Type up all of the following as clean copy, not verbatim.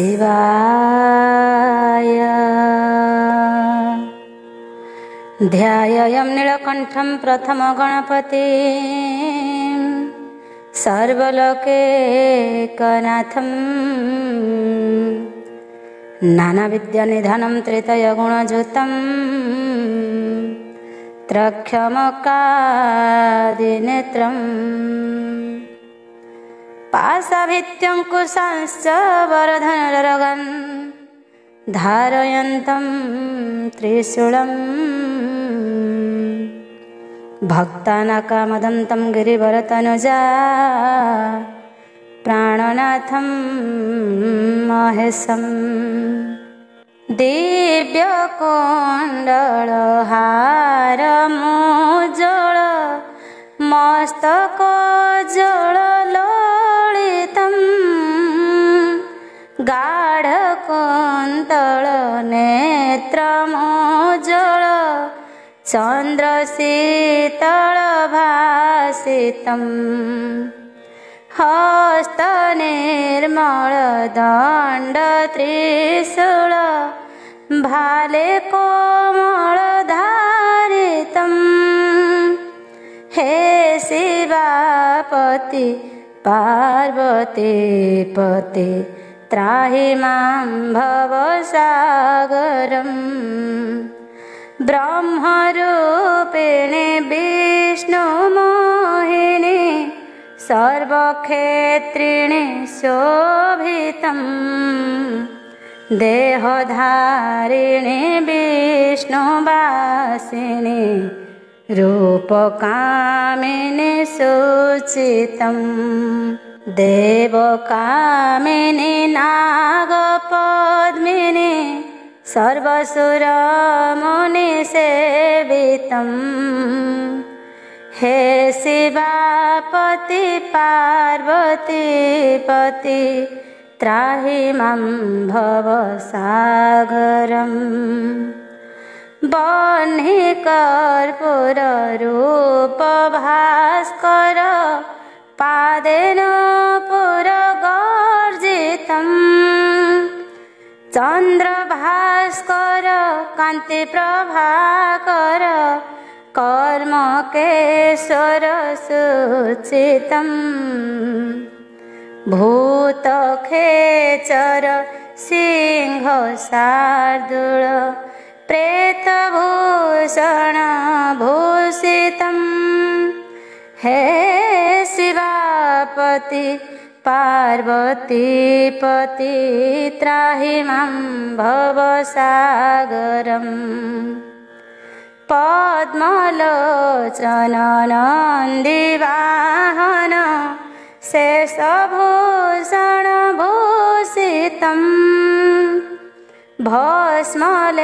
शिवाय। ध्यायेयं नीलकण्ठं प्रथमगणपतिं सर्वलोकैकनाथं नानाविद्यानिधानं त्रितयगुणयुतं त्रयक्षमकादिनेत्रम् पाशाभित्यङ्कुशांश्च वरधनुरगन् धारयन्तं त्रिशूलं भक्तानाकामदन्तं गिरिवरतनुजा प्राणनाथं महेशम् दिव्यकुण्डलहारमुज्ज्वल मस्तकोज्ज्वललोलितं गाढकुन्तलनेत्रमुज्ज्वल चन्द्रशीतलभासितं हस्तनिर्मलदण्डत्रिशूल भाले कोमलधारितं हे शिवापति पार्वतीपति त्राहि मां भवसागरम् ब्रह्मरूपिणि विष्णुमोहिनि सर्वक्षेत्रिणि शोभितं देहधारिणि विष्णुवासिनि रूपकामिनि शुचितं देवकामिनि नागपद्मिनि सर्वसुरमुनिसेवितं हे शिवापति पार्वतीपति त्राहि मां भवसागरम् बह्निकर्पूररूपभास्कर पादेन पुरगर्जितं चन्द्रभास्कर कान्तिप्रभाकर कर्मकेशर शुचितं भूतखेचर सिंहशार्दूल प्रेतभूषण भूषितं हे शिवापति पार्वतीपति त्राहि मां भवसागरम् पद्मलोचन नन्दिवाहन शेषभूषण भूषितं भस्मलेपन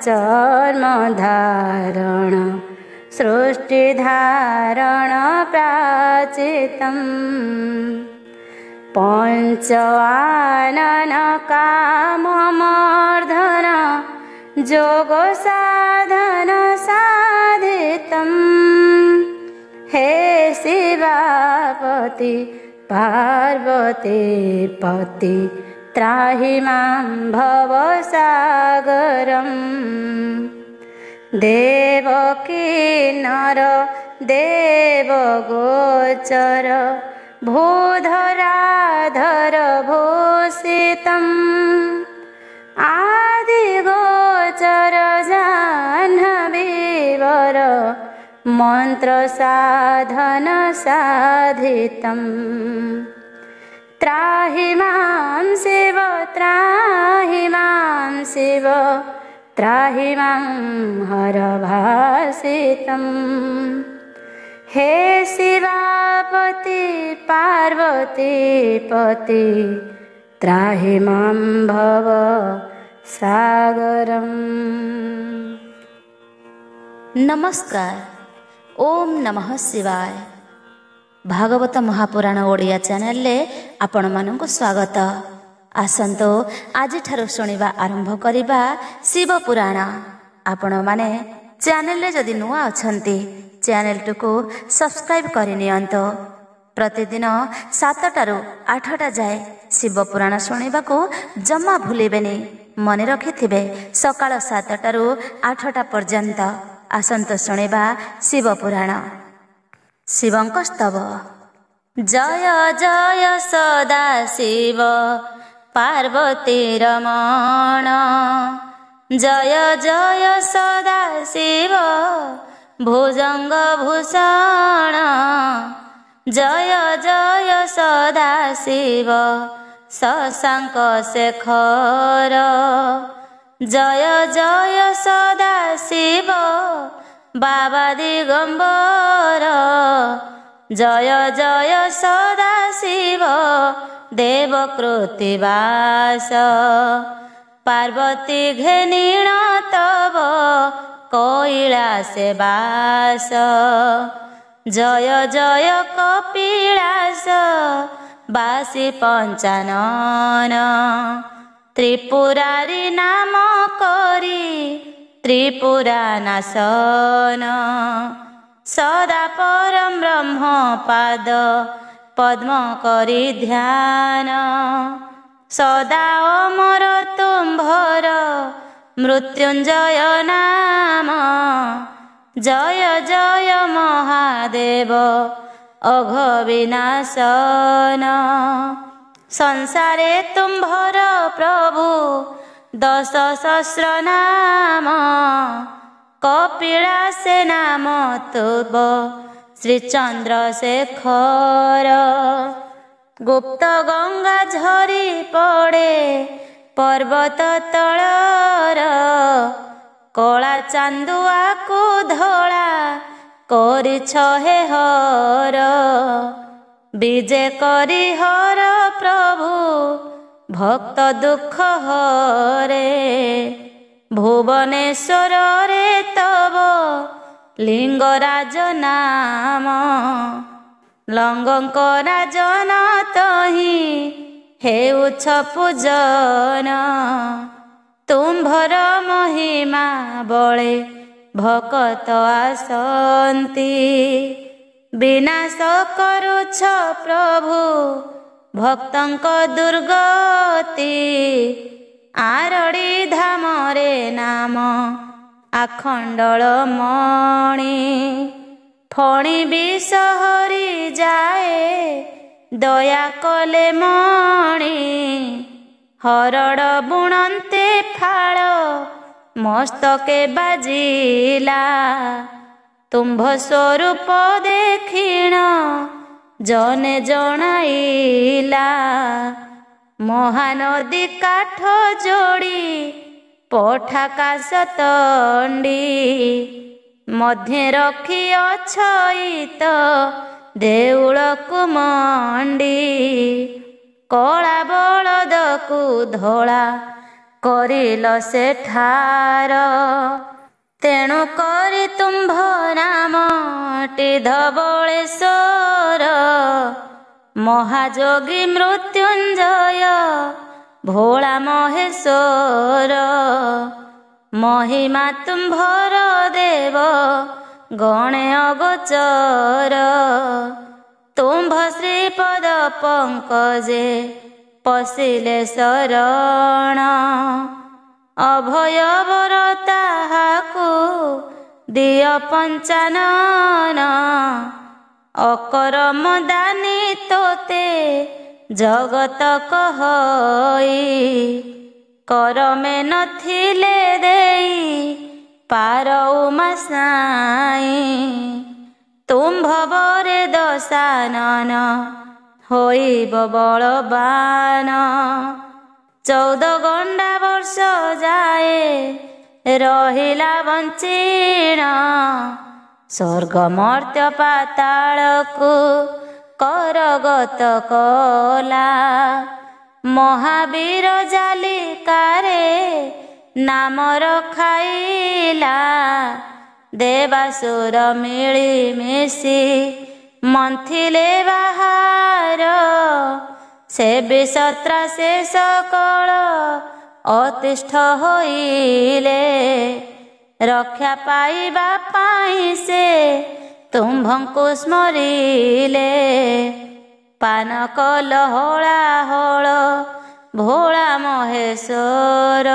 चर्मधारण सृष्टिधारण प्राचितं पञ्चवानन काममर्धन जोगसाधन साधितं हे शिवापति पार्वतीपति त्राहि मां भवसागरम् देवकी नर देवगोचर भूधराधर भूषितं आदिगोचर जाह्नवीवर मन्त्रसाधन साधितं त्राहि मां शिव त्राहि मां शिव त्राहि मां हर भासितं हे शिवापति पार्वतीपति त्राहि मां भव सागरम्। नमस्कार। ओम नमः शिवाय। भागवत महापुराण ओडिया चैनल आपण मानक स्वागत। आसंतो आज ठारू शुणिबा आरंभ करिबा शिव पुराण। आपण माने चैनल जदि नुआ अछंती चैनल को सब्सक्राइब करि नियंतो ପ୍ରତିଦିନ 7ଟାରୁ 8ଟା ଯାଏ ଶିବ ପୁରାଣ ଶୁଣିବାକୁ ଜମା ଭୁଲିବେନି। ମନେ ରଖିଥିବେ, ସକାଳ 7ଟାରୁ 8ଟା ପର୍ଯ୍ୟନ୍ତ ଆସନ୍ତୁ ଶୁଣିବା ଶିବ ପୁରାଣ। ଶିବଙ୍କ ସ୍ତବ। ଜୟ ଜୟ ସଦା ଶିବ ପାର୍ବତୀ ରମଣ, ଜୟ ଜୟ ସଦା ଶିବ ଭୁଜଙ୍ଗ ଭୂଷଣ, ଜୟ ଜୟ ସଦା ଶିବ ଶଶାଙ୍କ ଶେଖର, ଜୟ ଜୟ ସଦା ଶିବ ବାବା ଦିଗମ୍ବର, ଜୟ ଜୟ ସଦା ଶିବ ଦେବ କୃତିବାସ, ପାର୍ବତୀ ଘେନିଣ ତବ କୈଳାସେ ବାସ, ଜୟ ଜୟ କପିଳାସ ବାସୀ ପଞ୍ଚାନନ, ତ୍ରିପୁରାରୀ ନାମ କରି ତ୍ରିପୁରା ନାଶନ, ସଦା ପରମ ବ୍ରହ୍ମ ପାଦ ପଦ୍ମ କରି ଧ୍ୟାନ, ସଦା ଅମର ତୁମ୍ଭର ମୃତ୍ୟୁଞ୍ଜୟ ନାମ, ଜୟ ଜୟ ମହାଦେବ ଅଘ ବିନାଶନ, ସଂସାରେ ତୁମ୍ଭର ପ୍ରଭୁ 10 ସହସ୍ର ନାମ, କପିଳାସେ ନାମ ତୁବ ଶ୍ରୀଚନ୍ଦ୍ରଶେଖର, ଗୁପ୍ତ ଗଙ୍ଗା ଝରି ପଡ଼େ ପର୍ବତ ତଳର, କଳା ଚାନ୍ଦୁଆକୁ ଧଳା କରିଛ ହେ ହର, ବିଜେ କରି ହର ପ୍ରଭୁ ଭକ୍ତ ଦୁଃଖ ହରେ, ଭୁବନେଶ୍ୱରରେ ତବ ଲିଙ୍ଗରାଜ ନାମ, ଲଙ୍ଗଙ୍କ ରାଜନ ତହିଁ ହେଉଛ ପୂଜନ, ତୁମ୍ଭର ମହିମା ବଳେ ଭକତ ଆସନ୍ତି, ବିନାଶ କରୁଛ ପ୍ରଭୁ ଭକ୍ତଙ୍କ ଦୁର୍ଗତି, ଆରଡ଼ି ଧାମରେ ନାମ ଆଖଣ୍ଡଳ ମଣି, ଫଣି ବିଷ ହରି ଯାଏ ଦୟା କଲେ ମଣି, ହରଡ଼ ବୁଣନ୍ତେ ଫାଳ ମସ୍ତକେ ବାଜିଲା, ତୁମ୍ଭ ସ୍ୱରୂପ ଦେଖିଣ ଜନେ ଜଣାଇଲା, ମହାନଦୀ କାଠ ଯୋଡ଼ି ପଠାକାଶ ତଣ୍ଡି, ମଧ୍ୟେ ରଖି ଅଛଇତ ଦେଉଳକୁ ମଣ୍ଡି, କଳା ବଳଦକୁ ଧଳା କରିଲ ସେଠାର, ତେଣୁ କରି ତୁମ୍ଭ ନାମଟି ଧବଳେଶ୍ୱର, ମହାଯୋଗୀ ମୃତ୍ୟୁଞ୍ଜୟ ଭୋଳା ମହେଶ୍ୱର, ମହିମା ତୁମ୍ଭର ଦେବ ଗଣେ ଅଗୋଚର, ତୁମ୍ଭ ଶ୍ରୀପଦ ପଙ୍କଜେ ପଶିଲେ ଶରଣ, ଅଭୟ ବର ତାହାକୁ ଦିଅ ପଞ୍ଚାନନ, ଅକରମ ଦାନି ତୋତେ ଜଗତ କହଇ, କରମେ ନଥିଲେ ଦେଇ ପାର ଉମା ସାଇ, ତୁମ୍ଭ ବରେ ଦଶାନନ ହୋଇବ ବଳବାନ, 14 ଗଣ୍ଡା ବର୍ଷ ଯାଏ ରହିଲା ବଞ୍ଚିଣ, ସ୍ୱର୍ଗ ମର୍ତ୍ୟ ପାତାଳକୁ କରଗତ କଲା, ମହାବୀର ଜାଲିକାରେ ନାମ ରଖାଇଲା, ଦେବାସୁର ମିଳିମିଶି ମନ୍ଥିଲେ ବାହାର, ସେ ବିସତ୍ରା ସେ ସକଳ ଅତିଷ୍ଠ ହୋଇଲେ, ରକ୍ଷା ପାଇବା ପାଇଁ ସେ ତୁମ୍ଭଙ୍କୁ ସ୍ମରିଲେ। ପାନ କଲ ହଳାହଳ ଭୋଳା ମହେଶ୍ୱର।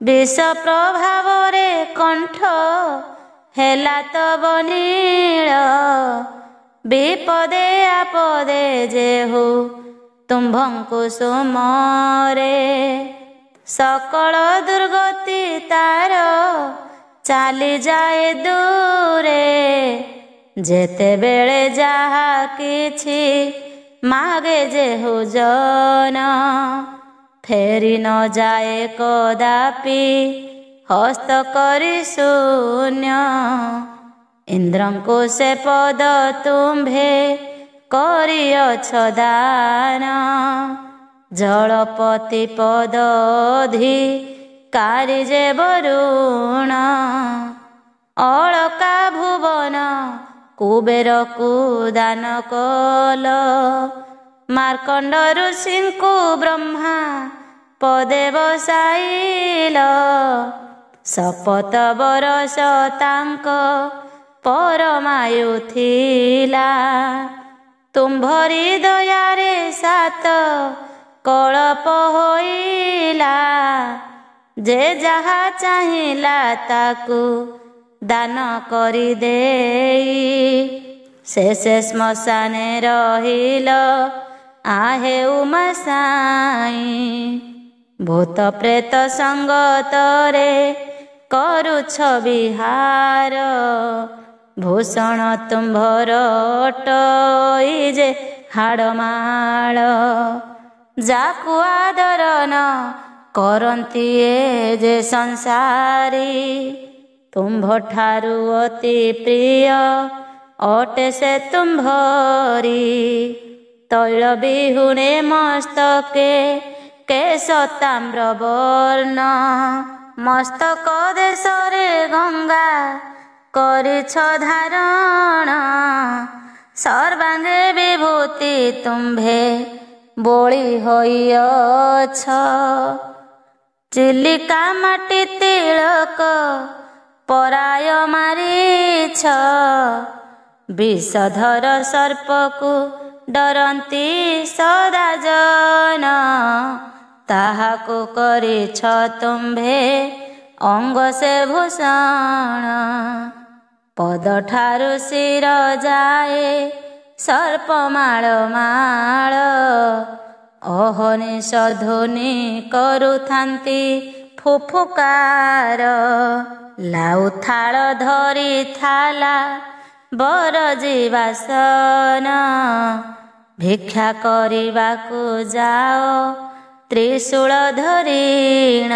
ବିଷ ପ୍ରଭାବରେ କଣ୍ଠ ହେଲା ତବ ନୀଳ। ବିପଦେ ଆପଦେ ଯେହୁ ତୁମ୍ଭଙ୍କୁ ସୁମରେ। ସକଳ ଦୁର୍ଗତି ତାର ଚାଲିଯାଏ ଦୂରେ। ଯେତେବେଳେ ଯାହା କିଛି ମାଗେ ଯେହୁ ଜନ। ଫେରି ନ ଯାଏ କଦାପି ହସ୍ତ କରି ଶୂନ୍ୟ। ଇନ୍ଦ୍ରଙ୍କୁ ସେ ପଦ ତୁମ୍ଭେ କରିଅଛ ଦାନ। ଜଳପତି ପଦଧିକାରୀ ଯେ ବରୁଣ। ଅଳକା ଭୁବନ କୁବେରକୁ ଦାନ କଲ। ମାର୍କଣ୍ଡ ଋଷିଙ୍କୁ ବ୍ରହ୍ମା ପଦେ ବସାଇଲ। ଶପଥ ବରଷ ତାଙ୍କ ପରମାୟୁ ଥିଲା। ତୁମ୍ଭରି ଦୟାରେ ସାତ କଳପ ହୋଇଲା। ଯେ ଯାହା ଚାହିଁଲା ତାକୁ ଦାନ କରିଦେଇ। ଶେଷେ ଶ୍ମଶାନେ ରହିଲ आहे उमा साई। भूत प्रेत संगतरे करुछ विहार। भूषण तुम्भर अटई जे हाड़माळ। जाकु आदर न करंती ए जे संसारी। तुम्भ ठारु अति प्रिय अटे से तुम्भरी। तैल बिहुने मस्तके केश ताम्र वर्ण। मस्तक देशरे गंगा करिछ धारण। सर्वांगे विभूति तुम्भे बोली होइअछ। चिलिका माटी तिलक पराय मारिछ। विषधर सर्पकु डरंती सदा जन। ताहाकु करिछ तुम्भे अंग से भूषण। पद ठारु शिर जाए सर्पमाळ माळ। अहनि सधुनि करुथांती फुफुकार। लाउ थाल धरी थाला बर जीवासन। भिक्षा करिबाकु जाओ त्रिशूल धरिण।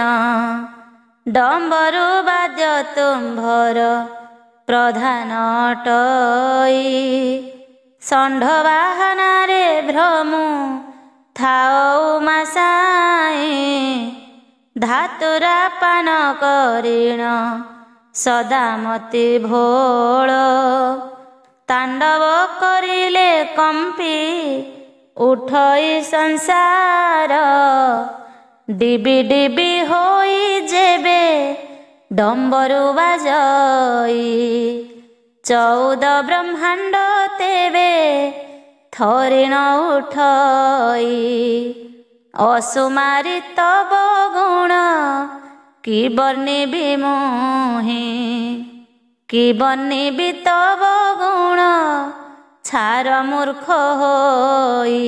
डम्बरु बाद्य तुम्भर प्रधान अटई। षण्ढ बाहनारे भ्रमु थाओ उमा साई। धातुरा पान करिण सदामती भोळ। तांडव करिले कंपी उठई संसार। डिबी डिबी होई जेबे डम्बरु बाजई। 14 ब्रह्मांड तेबे थरिण उठई। असुमारी तब गुण कि वर्णिबि मोहि। कि वर्णिबि तब गुण छार मूर्ख होई।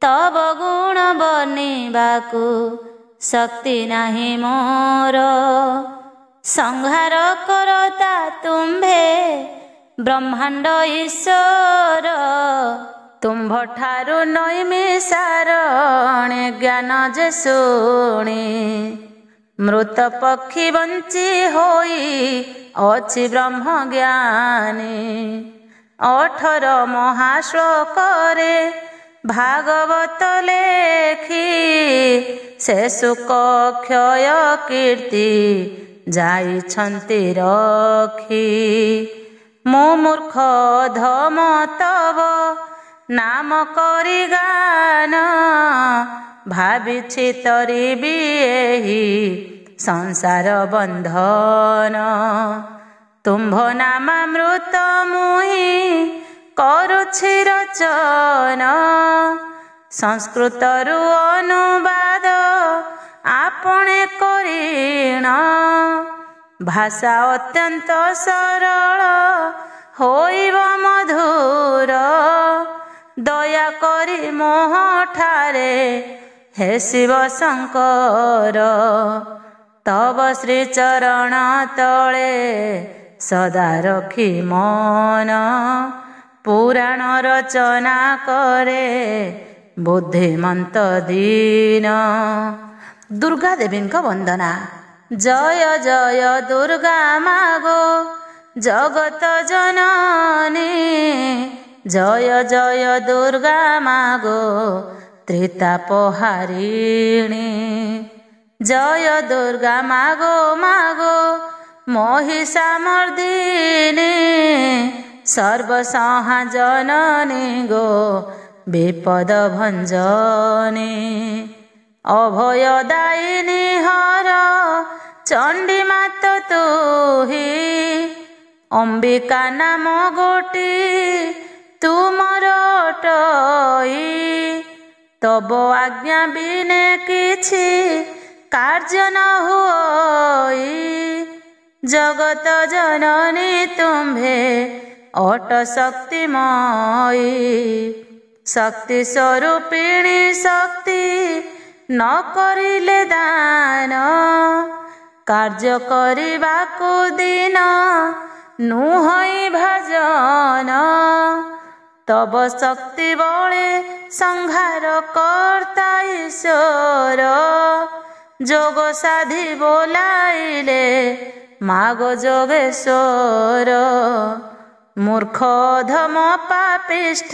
तब गुण वर्णिबाकु शक्ति नाही मोर। संहार करता तुम्भे ब्रह्मांड ईश्वर। तुम्भ ठारु नैमिषारणे ज्ञान जे शुणी। मृत पक्षी बंची होई अछि ब्रह्म ज्ञानी। 18 महाश्लोकरे भागवत लेखी। से सुख क्षय कीर्ति जाइछन्ति रखी। मो मूर्ख धम तब नाम करि गान। भाविछि तरिबि एहि संसार बंधन। तुम्भ नामामृत मुहि କରୁଛି ରଚନା। ସଂସ୍କୃତରୁ ଅନୁବାଦ ଆପଣେ କରିଣ। ଭାଷା ଅତ୍ୟନ୍ତ ସରଳ ହୋଇବ ମଧୁର। ଦୟାକରି ମୋହଠାରେ ହେ ଶିବ ଶଙ୍କର। ତବ ଶ୍ରୀଚରଣ ତଳେ ସଦା ରଖି ମନ। ପୁରାଣ ରଚନା କରେ ବୁଦ୍ଧିମନ୍ତ ଦୀନ। ଦୁର୍ଗା ଦେବୀଙ୍କ ବନ୍ଦନା। ଜୟ ଜୟ ଦୁର୍ଗା ମାଗୋ ଜଗତ ଜନନୀ। ଜୟ ଜୟ ଦୁର୍ଗା ମାଗୋ ତ୍ରିତାପହାରିଣୀ। ଜୟ ଦୁର୍ଗା ମାଗୋ ମାଗୋ ମହିଷାମର୍ଦିନୀ। ସର୍ବସଂହା ଜନନୀ ଗୋ ବିପଦ ଭଞ୍ଜନୀ। ଅଭୟଦାୟିନୀ ହର ଚଣ୍ଡୀ ମାତ ତୁହି। ଅମ୍ବିକା ନାମ ଗୋଟି ତୁମର ଅଟଇ। ତବ ଆଜ୍ଞା ବିନେ କିଛି କାର୍ଯ୍ୟ ନ ହୁଅଇ। ଜଗତ ଜନନୀ ତୁମ୍ଭେ ଅଟ ଶକ୍ତିମୟୀ। ଶକ୍ତି ସ୍ୱରୂପିଣୀ ଶକ୍ତି ନ କରିଲେ ଦାନ। କାର୍ଯ୍ୟ କରିବାକୁ ଦିନ ନୁହଇ ଭଜନ। ତବ ଶକ୍ତି ବଳେ ସଂହାର କର୍ତ୍ତା ଈଶ୍ୱର। ଯୋଗ ସାଧି ବୋଲାଇଲେ ମାଗୋ ଯୋଗେଶ୍ୱର। ମୂର୍ଖ ଅଧମ ପାପିଷ୍ଠ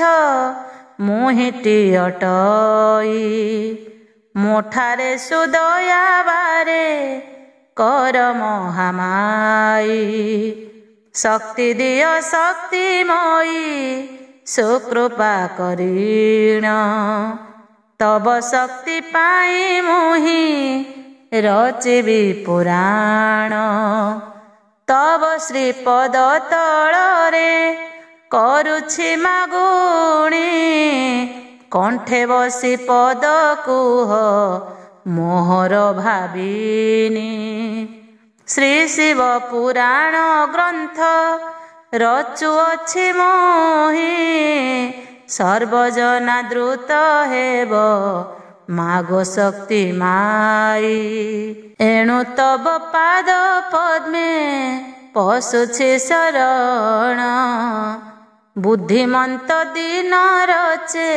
ମୁହିଁଟି ଅଟଇ। ମୋଠାରେ ସୁଦୟାବାରେ କର ମହାମାଇ। ଶକ୍ତି ଦିଅ ଶକ୍ତିମୟୀ ସୁକୃପା କରିଣ। ତବ ଶକ୍ତି ପାଇଁ ମୁହିଁ ରଚିବି ପୁରାଣ। ତବ ଶ୍ରୀପଦ ତଳରେ କରୁଛି ମାଗୁଣି। କଣ୍ଠେ ବସି ପଦ କୁହ ମୋହର ଭାବିନି। ଶ୍ରୀ ଶିବ ପୁରାଣ ଗ୍ରନ୍ଥ ରଚୁଅଛି ମୋହି। ସର୍ବଜନା ଦ୍ରୁତ ହେବ ମାଗୋ ଶକ୍ତି ମାଇ। ଏଣୁ ତବ ପାଦ ପଦ୍ମେ ପଶୁଛି ଶରଣ। ବୁଦ୍ଧିମନ୍ତ ଦିନ ରଚେ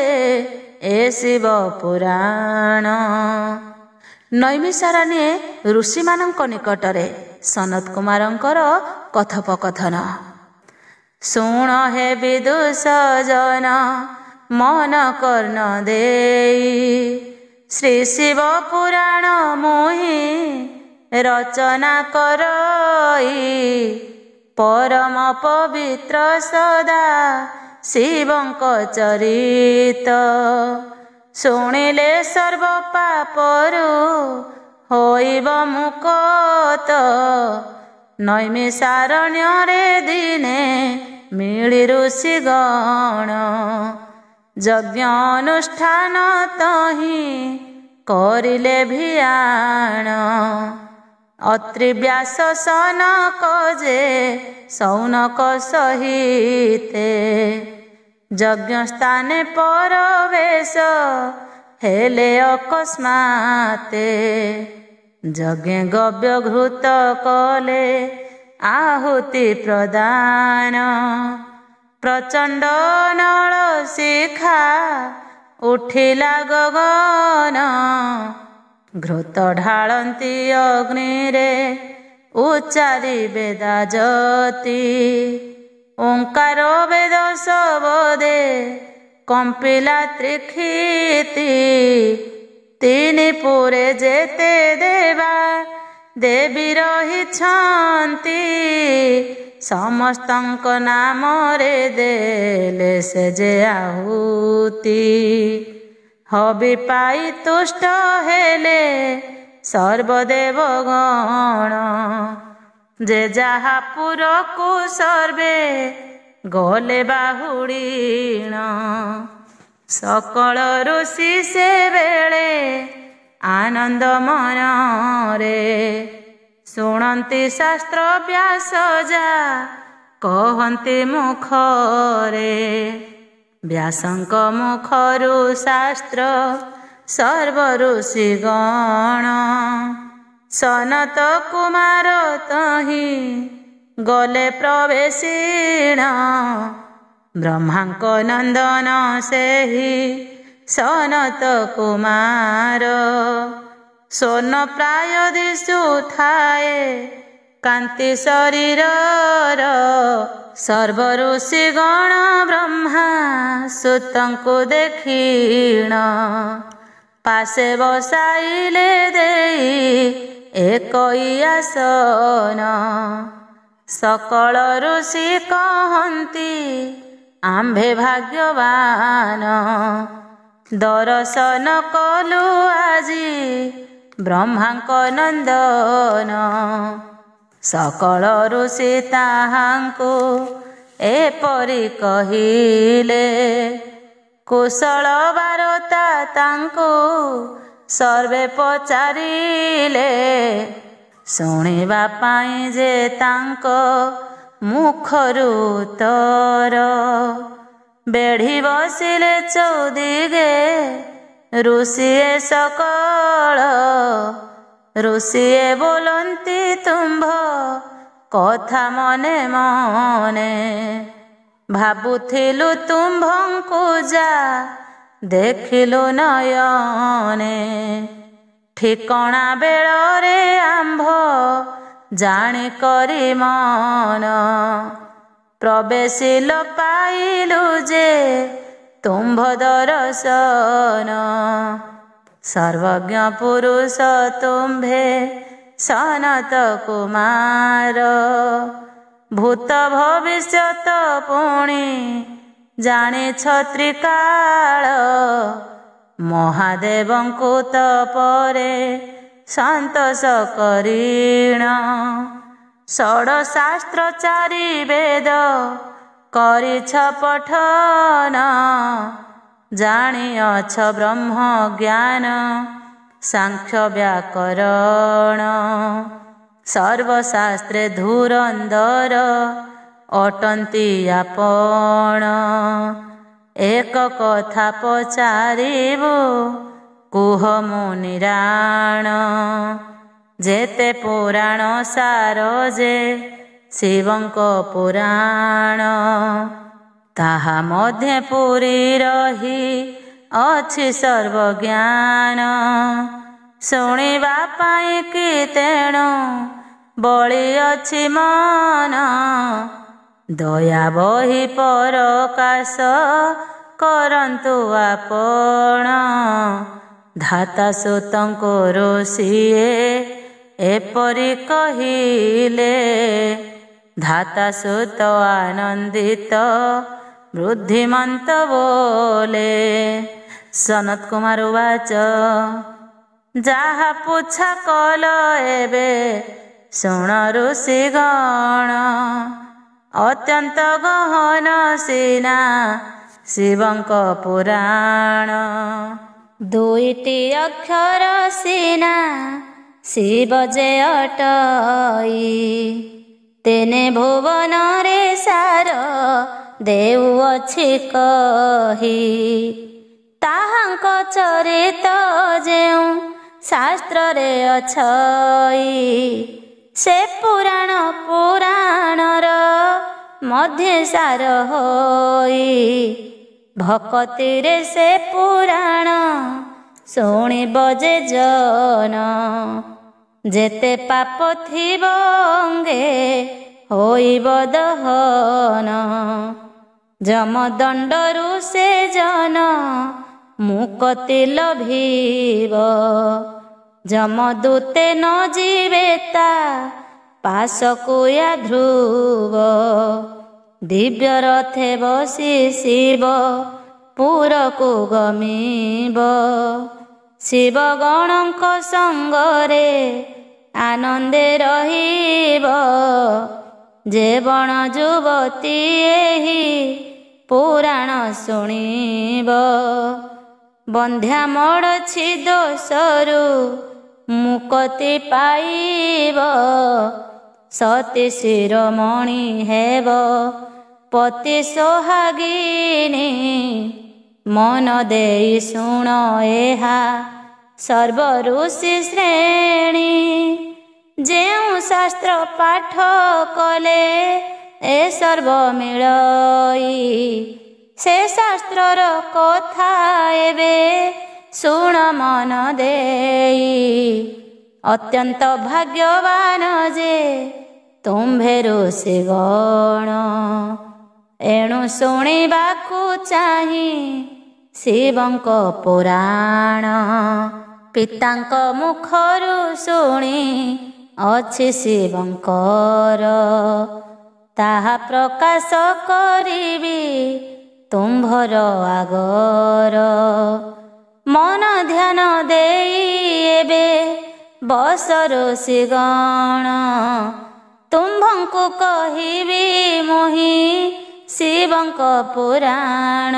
ଏ ଶିବ ପୁରାଣ। ନୈମିଷାରଣ୍ୟେ ଋଷିମାନଙ୍କ ନିକଟରେ ସନତ କୁମାରଙ୍କର କଥୋପକଥନ। ଶୁଣ ହେ ବିଦୁଷ ଜନ ମନ କର୍ଣ୍ଣ ଦେଇ। ଶ୍ରୀ ଶିବ ପୁରାଣ ମୁହିଁ ରଚନା କରଇ। ପରମ ପବିତ୍ର ସଦା ଶିବଙ୍କ ଚରିତ। ଶୁଣିଲେ ସର୍ବ ପାପରୁ ହୋଇବ ମୁକ୍ତ। ନୈମିଷାରଣ୍ୟରେ ଦିନେ ମିଳି ଋଷି ଗଣ। ଯଜ୍ଞ ଅନୁଷ୍ଠାନ ତହିଁ କରିଲେ ଭିଆଣ। ଅତ୍ରି ବ୍ୟାସ ସନକ ଯେ ସୌନକ ସହିତେ। ଯଜ୍ଞ ସ୍ଥାନେ ପରବେଶ ହେଲେ ଅକସ୍ମାତେ। ଯଜ୍ଞେ ଗବ୍ୟ ଘୃତ କଲେ ଆହୁତି ପ୍ରଦାନ। ପ୍ରଚଣ୍ଡ ନଳ ଶିଖା ଉଠିଲା ଗଗନ। ଘୃତ ଢାଳନ୍ତି ଅଗ୍ନିରେ ଉଚ୍ଚାରି ବେଦା ଜ୍ୟୋତି। ଓଙ୍କାର ବେଦ ଶବଦେ କମ୍ପିଲା ତ୍ରିକ୍ଷିତି। ତିନି ପୁରେ ଯେତେ ଦେବା ଦେବୀ ରହିଛନ୍ତି। ସମସ୍ତଙ୍କ ନାମରେ ଦେଲେ ସେ ଯେ ଆହୁତି। ହବି ପାଇ ତୁଷ୍ଟ ହେଲେ ସର୍ବଦେବଗଣ। ଯେ ଯାହା ପୁରକୁ ସର୍ବେ ଗଲେ ବାହୁଡ଼ିଣ। ସକଳ ଋଷି ସେବେଳେ ଆନନ୍ଦ ମନରେ ଶୁଣନ୍ତି ଶାସ୍ତ୍ର ବ୍ୟାସ ଯା କହନ୍ତି ମୁଖରେ। ବ୍ୟାସଙ୍କ ମୁଖରୁ ଶାସ୍ତ୍ର ସର୍ବ ଋଷିଗଣ ସନତ କୁମାର ତହିଁ ଗଲେ ପ୍ରବେଶିଣ। ବ୍ରହ୍ମାଙ୍କ ନନ୍ଦନ ସେହି ସନତ କୁମାର ସ୍ୱର୍ଣ୍ଣ ପ୍ରାୟ ଦିଶୁଥାଏ କାନ୍ତି ଶରୀରର। ସର୍ବ ଋଷିଗଣ ବ୍ରହ୍ମା ସୁତଙ୍କୁ ଦେଖିଣ ପାଶେ ବସାଇଲେ ଦେଇ ଏକଇ ଆସନ। ସକଳ ଋଷି କହନ୍ତି ଆମ୍ଭେ ଭାଗ୍ୟବାନ ଦର୍ଶନ କଲୁ ଆଜି ବ୍ରହ୍ମାଙ୍କ ନନ୍ଦନ। ସକଳ ଋଷି ତାହାଙ୍କୁ ଏପରି କହିଲେ କୁଶଳ ବାରତା ତାଙ୍କୁ ସର୍ବେ ପଚାରିଲେ। ଶୁଣିବା ପାଇଁ ଯେ ତାଙ୍କ ମୁଖରୁ ଉତ୍ତର ବେଢ଼ି ବସିଲେ ଚୌଦିଗେ ଋଷିଏ ସକଳ। ଋଷିଏ ବୋଲନ୍ତି ତୁମ୍ଭ କଥା ମନେ ମନେ ଭାବୁଥିଲୁ ତୁମ୍ଭଙ୍କୁ ଯା ଦେଖିଲୁ ନୟନେ। ଠିକଣା ବେଳରେ ଆମ୍ଭ ଜାଣି କରି ମନ ପ୍ରବେଶିଲ ପାଇଲୁ ଯେ ତୁମ୍ଭ ଦର୍ଶନ। ସର୍ବଜ୍ଞ ପୁରୁଷ ତୁମ୍ଭେ ସନତ କୁମାର ଭୂତ ଭବିଷ୍ୟତ ପୁଣି ଜାଣିଛ ତ୍ରିକାଳ। ମହାଦେବଙ୍କୁ ତପରେ ସନ୍ତୋଷ କରିଣ ଷଡ଼ଶାସ୍ତ୍ର ଚାରି ବେଦ କରିଛ ପଠନ। ଜାଣିଅଛ ବ୍ରହ୍ମ ଜ୍ଞାନ ସାଂଖ୍ୟ ବ୍ୟାକରଣ ସର୍ବଶାସ୍ତ୍ରେ ଧୁରନ୍ଧର ଅଟନ୍ତି ଆପଣ। ଏକ କଥା ପଚାରିବୁ କୁହ ମୁନିରାଣ ଯେତେ ପୁରାଣ ସାର ଯେ ଶିବଙ୍କ ପୁରାଣ ତାହା ମଧ୍ୟ ପୁରୀ ରହି ଅଛି ସର୍ବଜ୍ଞାନ। ଶୁଣିବା ପାଇଁ କି ତେଣୁ ବଳି ଅଛି ମନ ଦୟା ବହି ପରକାଶ କରନ୍ତୁ ଆପଣ। ଧାତା ସୁତଙ୍କୁ ଋଷିଏ ଏପରି କହିଲେ ଧାତା ସୁତ ଆନନ୍ଦିତ ବୃଦ୍ଧିମନ୍ତ ବୋଲେ। ସନତ କୁମାର ଉବାଚ ଯାହା ପୁଚ୍ଛା କଲ ଏବେ ଶୁଣ ଋଷିଗଣ ଅତ୍ୟନ୍ତ ଗହନ ସିନା ଶିବଙ୍କ ପୁରାଣ। ଦୁଇଟି ଅକ୍ଷର ସିନା ଶିବ ଯେ ଅଟଇ ତେନେ ଭୁବନରେ ସାର ଦେଉଅଛି କହି। ତାହାଙ୍କ ଚରିତ ଯେଉଁ ଶାସ୍ତ୍ରରେ ଅଛଇ ସେ ପୁରାଣ ପୁରାଣର ମଧ୍ୟ ସାର ହୋଇ। ଭକତିରେ ସେ ପୁରାଣ ଶୁଣିବ ଯେ ଜନ ଯେତେ ପାପ ଥିବ ଅଙ୍ଗେ ହୋଇବ ଦହନ। ଯମଦଣ୍ଡରୁ ସେ ଜନ ମୁକ୍ତି ଲଭିବ ଯମଦୂତେ ନ ଯିବେ ତା ପାଶକୁ ୟା ଧ୍ରୁବ। ଦିବ୍ୟ ରଥେ ବସି ଶିବ ପୁରକୁ ଗମିବ ଶିବ ଗଣଙ୍କ ସଙ୍ଗରେ ଆନନ୍ଦେ ରହିବ। ଯେ ବଣ ଯୁବତୀ ଏହି ପୁରାଣ ଶୁଣିବ। ବନ୍ଧ୍ୟା ମଡ଼ଛି ଦୋଷରୁ ମୁକ୍ତି ପାଇବ। ସତୀ ଶିରୋମଣି ହେବ ପତି ସୋହାଗିନୀ। ମନ ଦେଇ ଶୁଣ ଏହା ସର୍ବ ଋଷି ଶ୍ରେଣୀ। ଯେଉଁ ଶାସ୍ତ୍ର ପାଠ କଲେ ଏ ସର୍ବ ମିଳଇ। ସେ ଶାସ୍ତ୍ରର କଥା ଏବେ ଶୁଣ ମନ ଦେଇ। ଅତ୍ୟନ୍ତ ଭାଗ୍ୟବାନ ଯେ ତୁମ୍ଭେ ଋଷି ଗଣ। ଏଣୁ ଶୁଣିବାକୁ ଚାହିଁ ଶିବଙ୍କ ପୁରାଣ। ପିତାଙ୍କ ମୁଖରୁ ଶୁଣି ଅଛି ଶିବଙ୍କର। ତାହା ପ୍ରକାଶ କରିବି ତୁମ୍ଭର ଆଗର। ମନ ଧ୍ୟାନ ଦେଇ ଏବେ ବସ ଋଷି ଗଣ। ତୁମ୍ଭଙ୍କୁ କହିବି ମୁହିଁ ଶିବଙ୍କ ପୁରାଣ।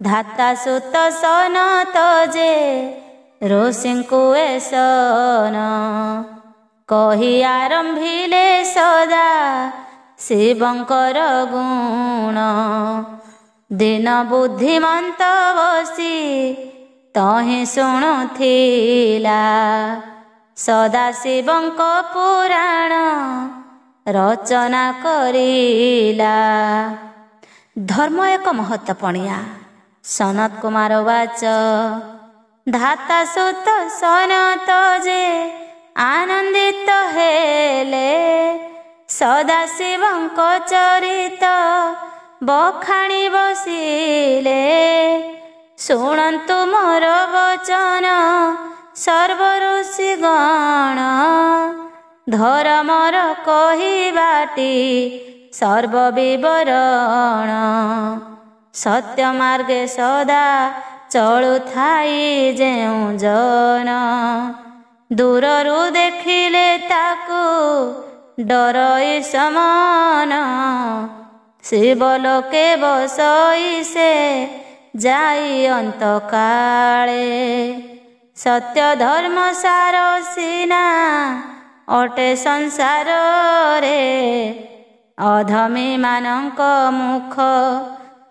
ଧାତା ସୁତ ସନତ ଯେ ଋଷିଙ୍କୁ ଏ ସନ। କହି ଆରମ୍ଭିଲେ ସଦା ଶିବଙ୍କର ଗୁଣ। ଦିନ ବୁଦ୍ଧିମନ୍ତ ବସି ତହିଁ ଶୁଣୁଥିଲା। ସଦା ଶିବଙ୍କ ପୁରାଣ ରଚନା କରିଲା। ଧର୍ମ ଏକ ମହତ୍ତ୍ୱପଣିଆ। ସନତ କୁମାର ବାଚ। ଧାତା ସୁତ ସନତ ଯେ ଆନନ୍ଦିତ ହେଲେ। ସଦା ଶିବଙ୍କ ଚରିତ ବଖାଣି ବସିଲେ। ଶୁଣନ୍ତୁ ମୋର ବଚନ ସର୍ବ ଋଷି ଗଣ। ଧର୍ମର କହିବାଟି ସର୍ବ ବିବରଣ। ସତ୍ୟ ମାର୍ଗେ ସଦା ଚଳୁଥାଇ ଯେଉଁ ଜନ। ଦୂରରୁ ଦେଖିଲେ ତାକୁ ଡରଇ ସମନ। ଶିବଲୋକେ ବସଇ ସେ ଯାଇ ଅନ୍ତକାଳେ। ସତ୍ୟ ଧର୍ମ ସାର ସିନା ଅଟେ ସଂସାରରେ। ଅଧମୀ ମାନଙ୍କ ମୁଖ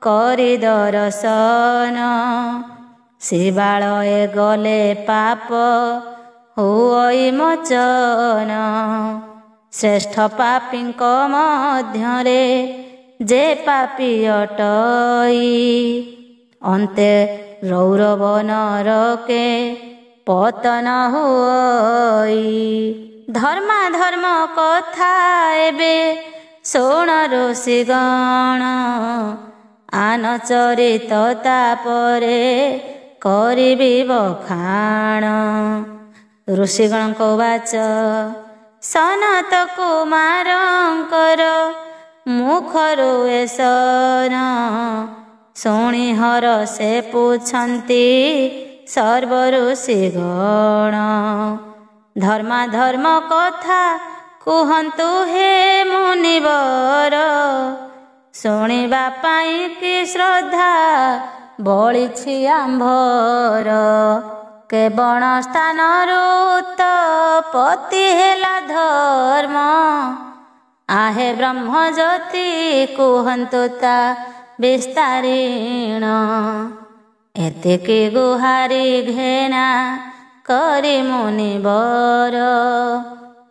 କରି ଦର୍ଶନ। ଶିବାଳୟେ ଗଲେ ପାପ ହୁଅଇ ମୋଚନ। ଶ୍ରେଷ୍ଠ ପାପୀଙ୍କ ମଧ୍ୟରେ ଯେ ପାପୀ ଅଟଇ। ଅନ୍ତେ ରୌରବ ନରକେ ପତନ ହୁଅଇ। ଧର୍ମାଧର୍ମ କଥା ଏବେ ଶୁଣ ଋଷି ଗଣ। ଆନ ଚରିତ ତାପରେ କରିବି ବଖାଣ। ଋଷିଗଣଙ୍କ ବାଚ। ସନତ କୁମାରଙ୍କର ମୁଖରୁ ଏ ସନ। ଶୁଣି ହର ସେ ପୁଛନ୍ତି ସର୍ବ ଋଷି ଗଣ। ଧର୍ମାଧର୍ମ କଥା କୁହନ୍ତୁ ହେ ମୁନିବର। ଶୁଣିବା ପାଇଁ କି ଶ୍ରଦ୍ଧା ବଳିଛି ଆମ୍ଭର। କେବଳ ସ୍ଥାନରୁ ଉତ୍ପତ୍ତି ହେଲା ଧର୍ମ। आहे ब्रह्मज्योति कुहन्तु ता विस्तारिण। एतिकी गुहारी घेना करी मुनिवर।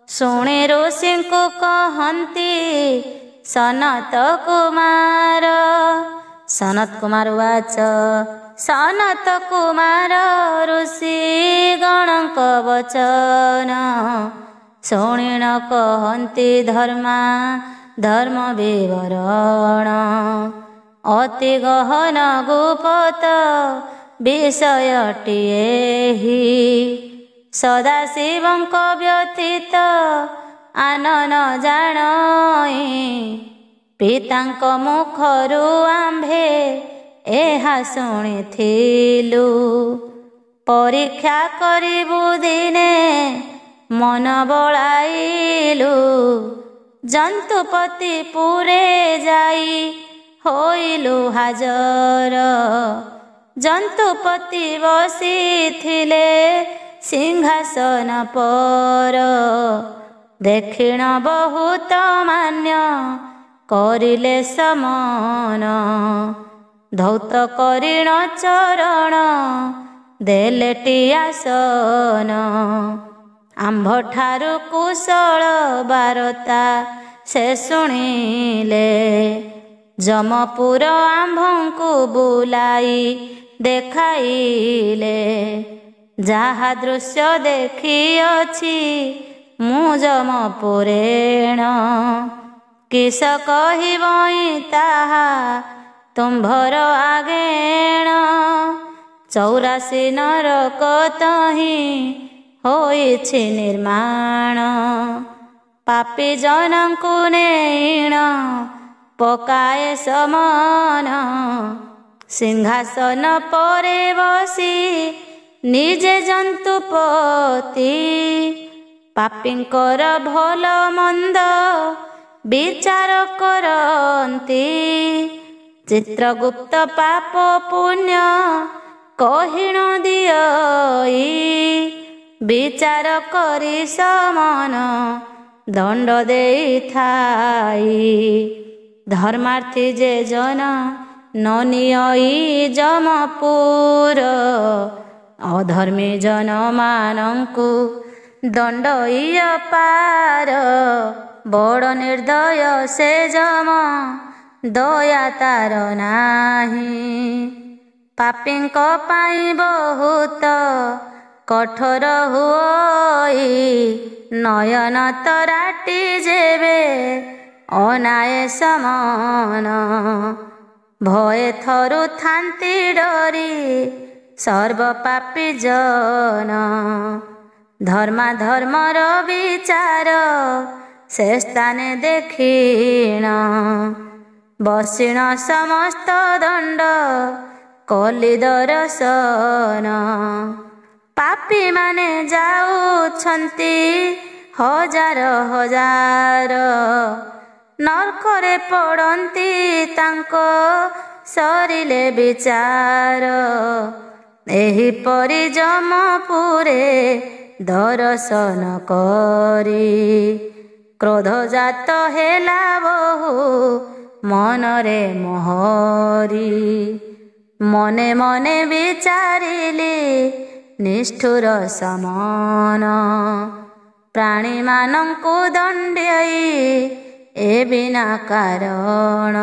शुणी ऋषिଙ୍କୁ कहନ୍ତି सनत कुमार। सनत कुमार वाच। सनत कुमार ऋषि गणଙ୍କ वचन। शुणिण कहନ୍ତି धर्मा धर्म विवरण। अति गहन गुप्त विषयटिएहि। सदाशिवଙ୍କ व्यतीत आन न ଜାଣଇ। ପିତାଙ୍କ ମୁଖରୁ ଆମ୍ଭେ ଏହା ଶୁଣିଥିଲୁ। ପରୀକ୍ଷା କରିବୁ ଦିନେ ମନ ବଳାଇଲୁ। ଜନ୍ତୁପତି ପୁରେ ଯାଇ ହୋଇଲୁ ହାଜର। ଜନ୍ତୁପତି ବସିଥିଲେ ସିଂହାସନ ପର। ଦେଖିଣ ବହୁତ ମାନ୍ୟ କରିଲେ ସମନ। ଧୌତ କରିଣ ଚରଣ ଦେଲେଟି ଆସନ। ଆମ୍ଭଠାରୁ କୁଶଳ ବାରତା ସେ ଶୁଣିଲେ। ଯମପୁର ଆମ୍ଭଙ୍କୁ ବୁଲାଇ ଦେଖାଇଲେ। ଯାହା ଦୃଶ୍ୟ ଦେଖିଅଛି ମୁଁ ଯମପୁରେଣ। କିସ କହିବଇ ତାହା ତୁମ୍ଭର ଆଗେଣ। 84 ନରକ ତହିଁ ହୋଇଛି ନିର୍ମାଣ। ପାପୀ ଜନଙ୍କୁ ନେଇଣ ପକାଏ ସମନ। ସିଂହାସନ ପରେ ବସି ନିଜେ ଜନ୍ତୁପତି। ପାପୀଙ୍କର ଭଲ ମନ୍ଦ ବିଚାର କରନ୍ତି। ଚିତ୍ରଗୁପ୍ତ ପାପ ପୁଣ୍ୟ କହିଣ ଦିଅଇ। ବିଚାର କରି ସମନ ଦଣ୍ଡ ଦେଇଥାଇ। ଧର୍ମାର୍ଥୀ ଯେ ଜନ ନ ନିଅଇ ଯମପୁର। ଅଧର୍ମୀ ଜନମାନଙ୍କୁ ଦଣ୍ଡଇ ଅପାର। ବଡ଼ ନିର୍ଦ୍ଦୟ ସେ ଯମ ଦୟା ତାର ନାହିଁ। ପାପୀଙ୍କ ପାଇଁ ବହୁତ କଠୋର ହୁଅଇ। ନୟନ ତରାଟି ଯେବେ ଅନାଏ ସମନ। ଭୟେ ଥରୁଥାନ୍ତି ଡରି ସର୍ବପାପୀ ଜନ। ଧର୍ମାଧର୍ମର ବିଚାର ସେ ସ୍ଥାନେ ଦେଖିଣ। ବସିଣ ସମସ୍ତ ଦଣ୍ଡ କଲି ଦର୍ଶନ। ପାପୀମାନେ ଯାଉଛନ୍ତି ହଜାର ହଜାର। ନର୍କରେ ପଡ଼ନ୍ତି ତାଙ୍କ ସରିଲେ ବିଚାର। ଏହିପରି ଯମପୁରେ ଦର୍ଶନ କରି। କ୍ରୋଧ ଜାତ ହେଲା ବହୁ ମନରେ ମୋହରି। ମନେ ମନେ ବିଚାରିଲି ନିଷ୍ଠୁର ସମନ। ପ୍ରାଣୀମାନଙ୍କୁ ଦଣ୍ଡେଇ ଏ ବିନା କାରଣ।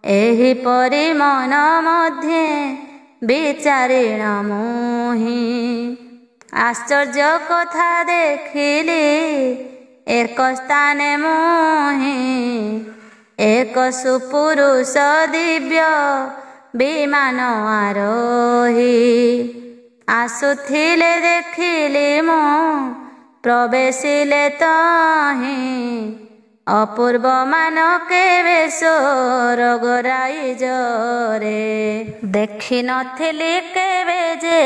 ଏହିପରି ମନ ମଧ୍ୟେ ବିଚାରିଣ ମୁହିଁ। ଆଶ୍ଚର୍ଯ୍ୟ କଥା ଦେଖିଲି ଏକ ସ୍ଥାନେ ମୁହିଁ। ଏକ ସୁପୁରୁଷ ଦିବ୍ୟ ବିମାନ ଆରୋହୀ। ଆସୁଥିଲେ ଦେଖିଲି ମୁଁ ପ୍ରବେଶିଲେ ତହିଁ। ଅପୂର୍ବ ମାନକେ ବେଶ ରଗରାଇଜରେ। ଦେଖିନଥିଲି କେବେ ଯେ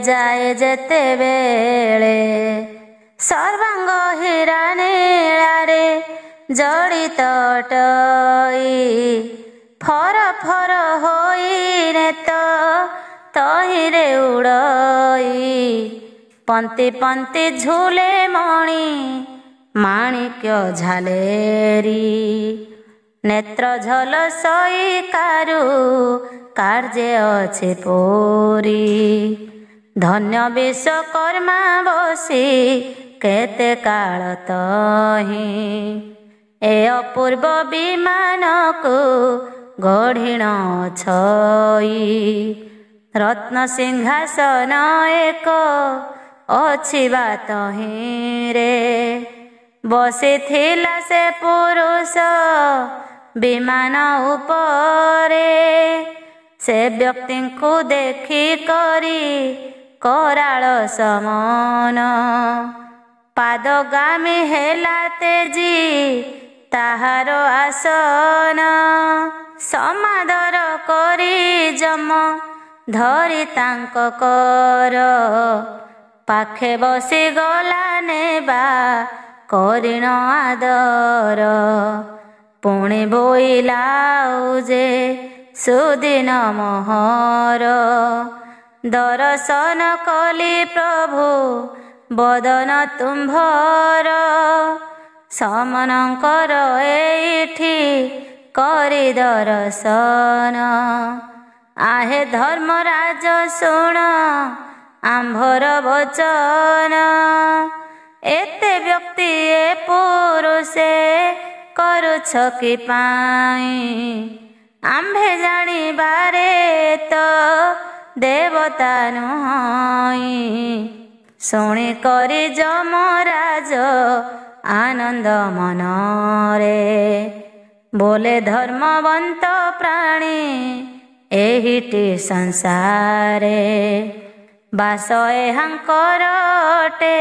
ଯାଏ ଯେତେବେଳେ। ସର୍ବାଙ୍ଗ ହୀରା ନୀଳାରେ ଜଡ଼ିତ ଅଟଇ। ଫର ଫର ହୋଇ ନେତ ତହିଁରେ ଉଡ଼ଇ। ପନ୍ତି ପନ୍ତି ଝୁଲେ ମଣି ମାଣିକ୍ୟ ଝାଲେରି। ନେତ୍ର ଝଲସଇ କାରୁ କାର୍ଯ୍ୟ ଅଛି ପୁରୀ। ଧନ୍ୟ ବିଶ୍ୱକର୍ମା ବସି କେତେ କାଳ ତହିଁ। ଏ ଅପୂର୍ବ ବିମାନକୁ ଗଢ଼ିଣ ଛଇ। ରତ୍ନ ସିଂହାସନ ଏକ ଅଛି ବା ତହିଁରେ। ବସିଥିଲା ସେ ପୁରୁଷ ବିମାନ ଉପରେ। ସେ ବ୍ୟକ୍ତିଙ୍କୁ ଦେଖି କରି କରାଳ ସମନ। ପାଦଗାମୀ ହେଲା ତେଜି ତାହାର ଆସନ। ସମାଦର କରି ଯମ ଧରି ତାଙ୍କ କର। ପାଖେ ବସି ଗଲା ନେବା କରିଣ ଆଦର। ପୁଣି ବୋଇଲାଉ ଯେ ସୁଦିନ ମୋହର। ଦର୍ଶନ କଲି ପ୍ରଭୁ ବଦନ ତୁମ୍ଭର। ସମନଙ୍କର ଏଇଠି କରି ଦର୍ଶନ। ଆହେ ଧର୍ମରାଜ ଶୁଣ ଆମ୍ଭର ବଚନ। ଏତେ ବ୍ୟକ୍ତି ଏ ପୁରୁଷେ କରୁଛ କି ପାଇଁ? ଆମ୍ଭେ ଜାଣିବାରେ ତ ଦେବତା ନୁହଁ। ଶୁଣି କରି ଯମରାଜ ଆନନ୍ଦ ମନରେ। ବୋଲେ ଧର୍ମବନ୍ତ ପ୍ରାଣୀ ଏହିଟି ସଂସାରେ। ବାସ ଏହାଙ୍କର ଅଟେ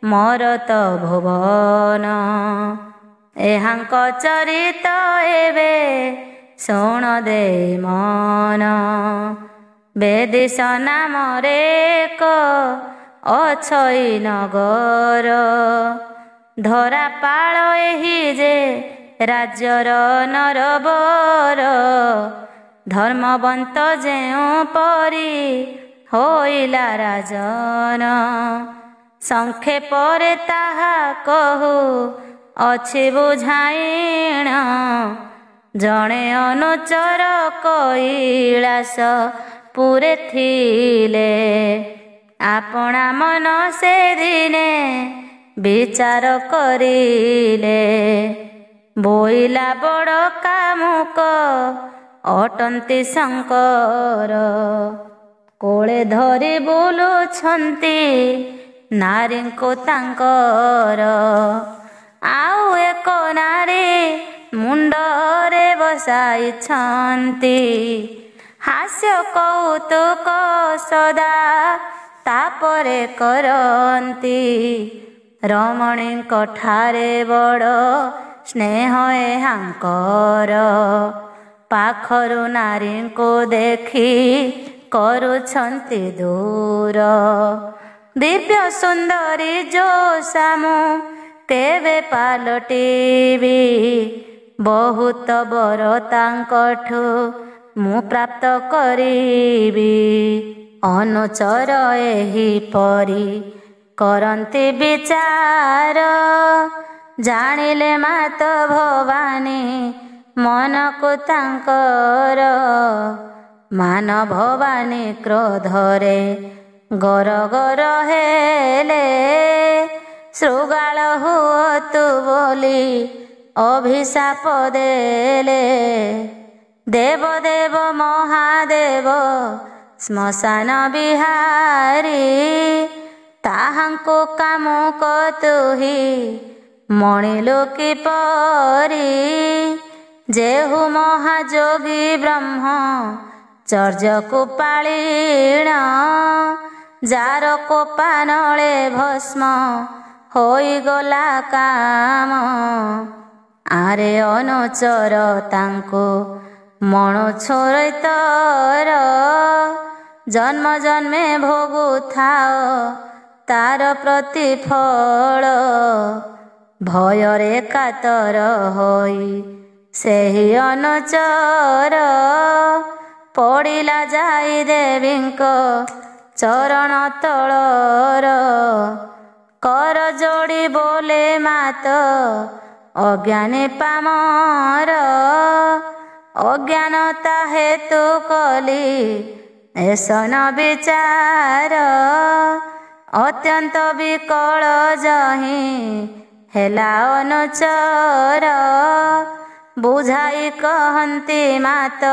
ମୋର ତ ଭୁବନ। ଏହାଙ୍କ ଚରିତ ଏବେ ଶୁଣ ଦେଇ ମନ। ବେଦିସ ନାମରେ ଏକ ଅଛଇ ନଗର। ଧରାପାଳ ଏହି ଯେ ରାଜ୍ୟର ନରବର। ଧର୍ମବନ୍ତ ଯେଉଁ ପରି ହୋଇଲା ରାଜନ। ସଂକ୍ଷେପରେ ତାହା କହୁ ଅଛି ବୁଝାଇଣ। ଜଣେ ଅନୁଚର କୈଳାସ ପୁରେ ଥିଲେ। ଆପଣା ମନ ସେ ଦିନେ ବିଚାର କରିଲେ। ବୋଇଲା ବଡ଼ କାମୁକ ଅଟନ୍ତି ଶଙ୍କର। କୋଳେ ଧରି ବୁଲୁଛନ୍ତି ନାରୀଙ୍କୁ ତାଙ୍କର। ଆଉ ଏକ ନାରୀ ମୁଣ୍ଡରେ ବସାଇଛନ୍ତି। ହାସ୍ୟ କୌତୁକ ସଦା ତାପରେ କରନ୍ତି। ରମଣୀଙ୍କ ଠାରେ ବଡ଼ ସ୍ନେହ ଏହାଙ୍କର। ପାଖରୁ ନାରୀଙ୍କୁ ଦେଖି କରୁଛନ୍ତି ଦୂର। ଦିବ୍ୟ ସୁନ୍ଦରୀ ଯୋଷାମୁ କେବେ ପାଲଟିବି। ବହୁତ ବର ତାଙ୍କଠୁ ମୁଁ ପ୍ରାପ୍ତ କରିବି। ଅନୁଚର ଏହିପରି କରନ୍ତି ବିଚାର। ଜାଣିଲେ ମାତ ଭବାନୀ ମନକୁ ତାଙ୍କର। ମାନ ଭବାନୀ କ୍ରୋଧରେ ଗର ଗର ହେଲେ। ଶୃଗାଳ ହୁଅତୁ ବୋଲି ଅଭିଶାପ ଦେଲେ। ଦେବ ଦେବ ମହାଦେବ ଶ୍ମଶାନ ବିହାରୀ। ତାହାଙ୍କୁ କାମୁକ ତୁହି ମଣିଲୁ କିପରି। ଯେହୁ ମହାଯୋଗୀ ବ୍ରହ୍ମ ଚର୍ଯ୍ୟକୁ ପାଳିଣ। ଯାର କୋପାନଳେ ଭସ୍ମ ହୋଇଗଲା କାମ। ଆରେ ଅନୁଚର ତାଙ୍କୁ ମଣୁଛୁରିତର। ଜନ୍ମ ଜନ୍ମେ ଭୋଗୁଥାଅ ତାର ପ୍ରତିଫଳ। ଭୟରେ କାତର ହୋଇ ସେହି ଅନୁଚର। ପଡ଼ିଲା ଯାଇ ଦେବୀଙ୍କ ଚରଣ ତଳର। କର ଯୋଡ଼ି ବୋଲେ ମାତ ଅଜ୍ଞାନୀ ପାମର। ଅଜ୍ଞାନତା ହେତୁ କଲି ଏସନ ବିଚାର। ଅତ୍ୟନ୍ତ ବିକଳ ଯହିଁ ହେଲା ଅନୁଚର। ବୁଝାଇ କହନ୍ତି ମାତ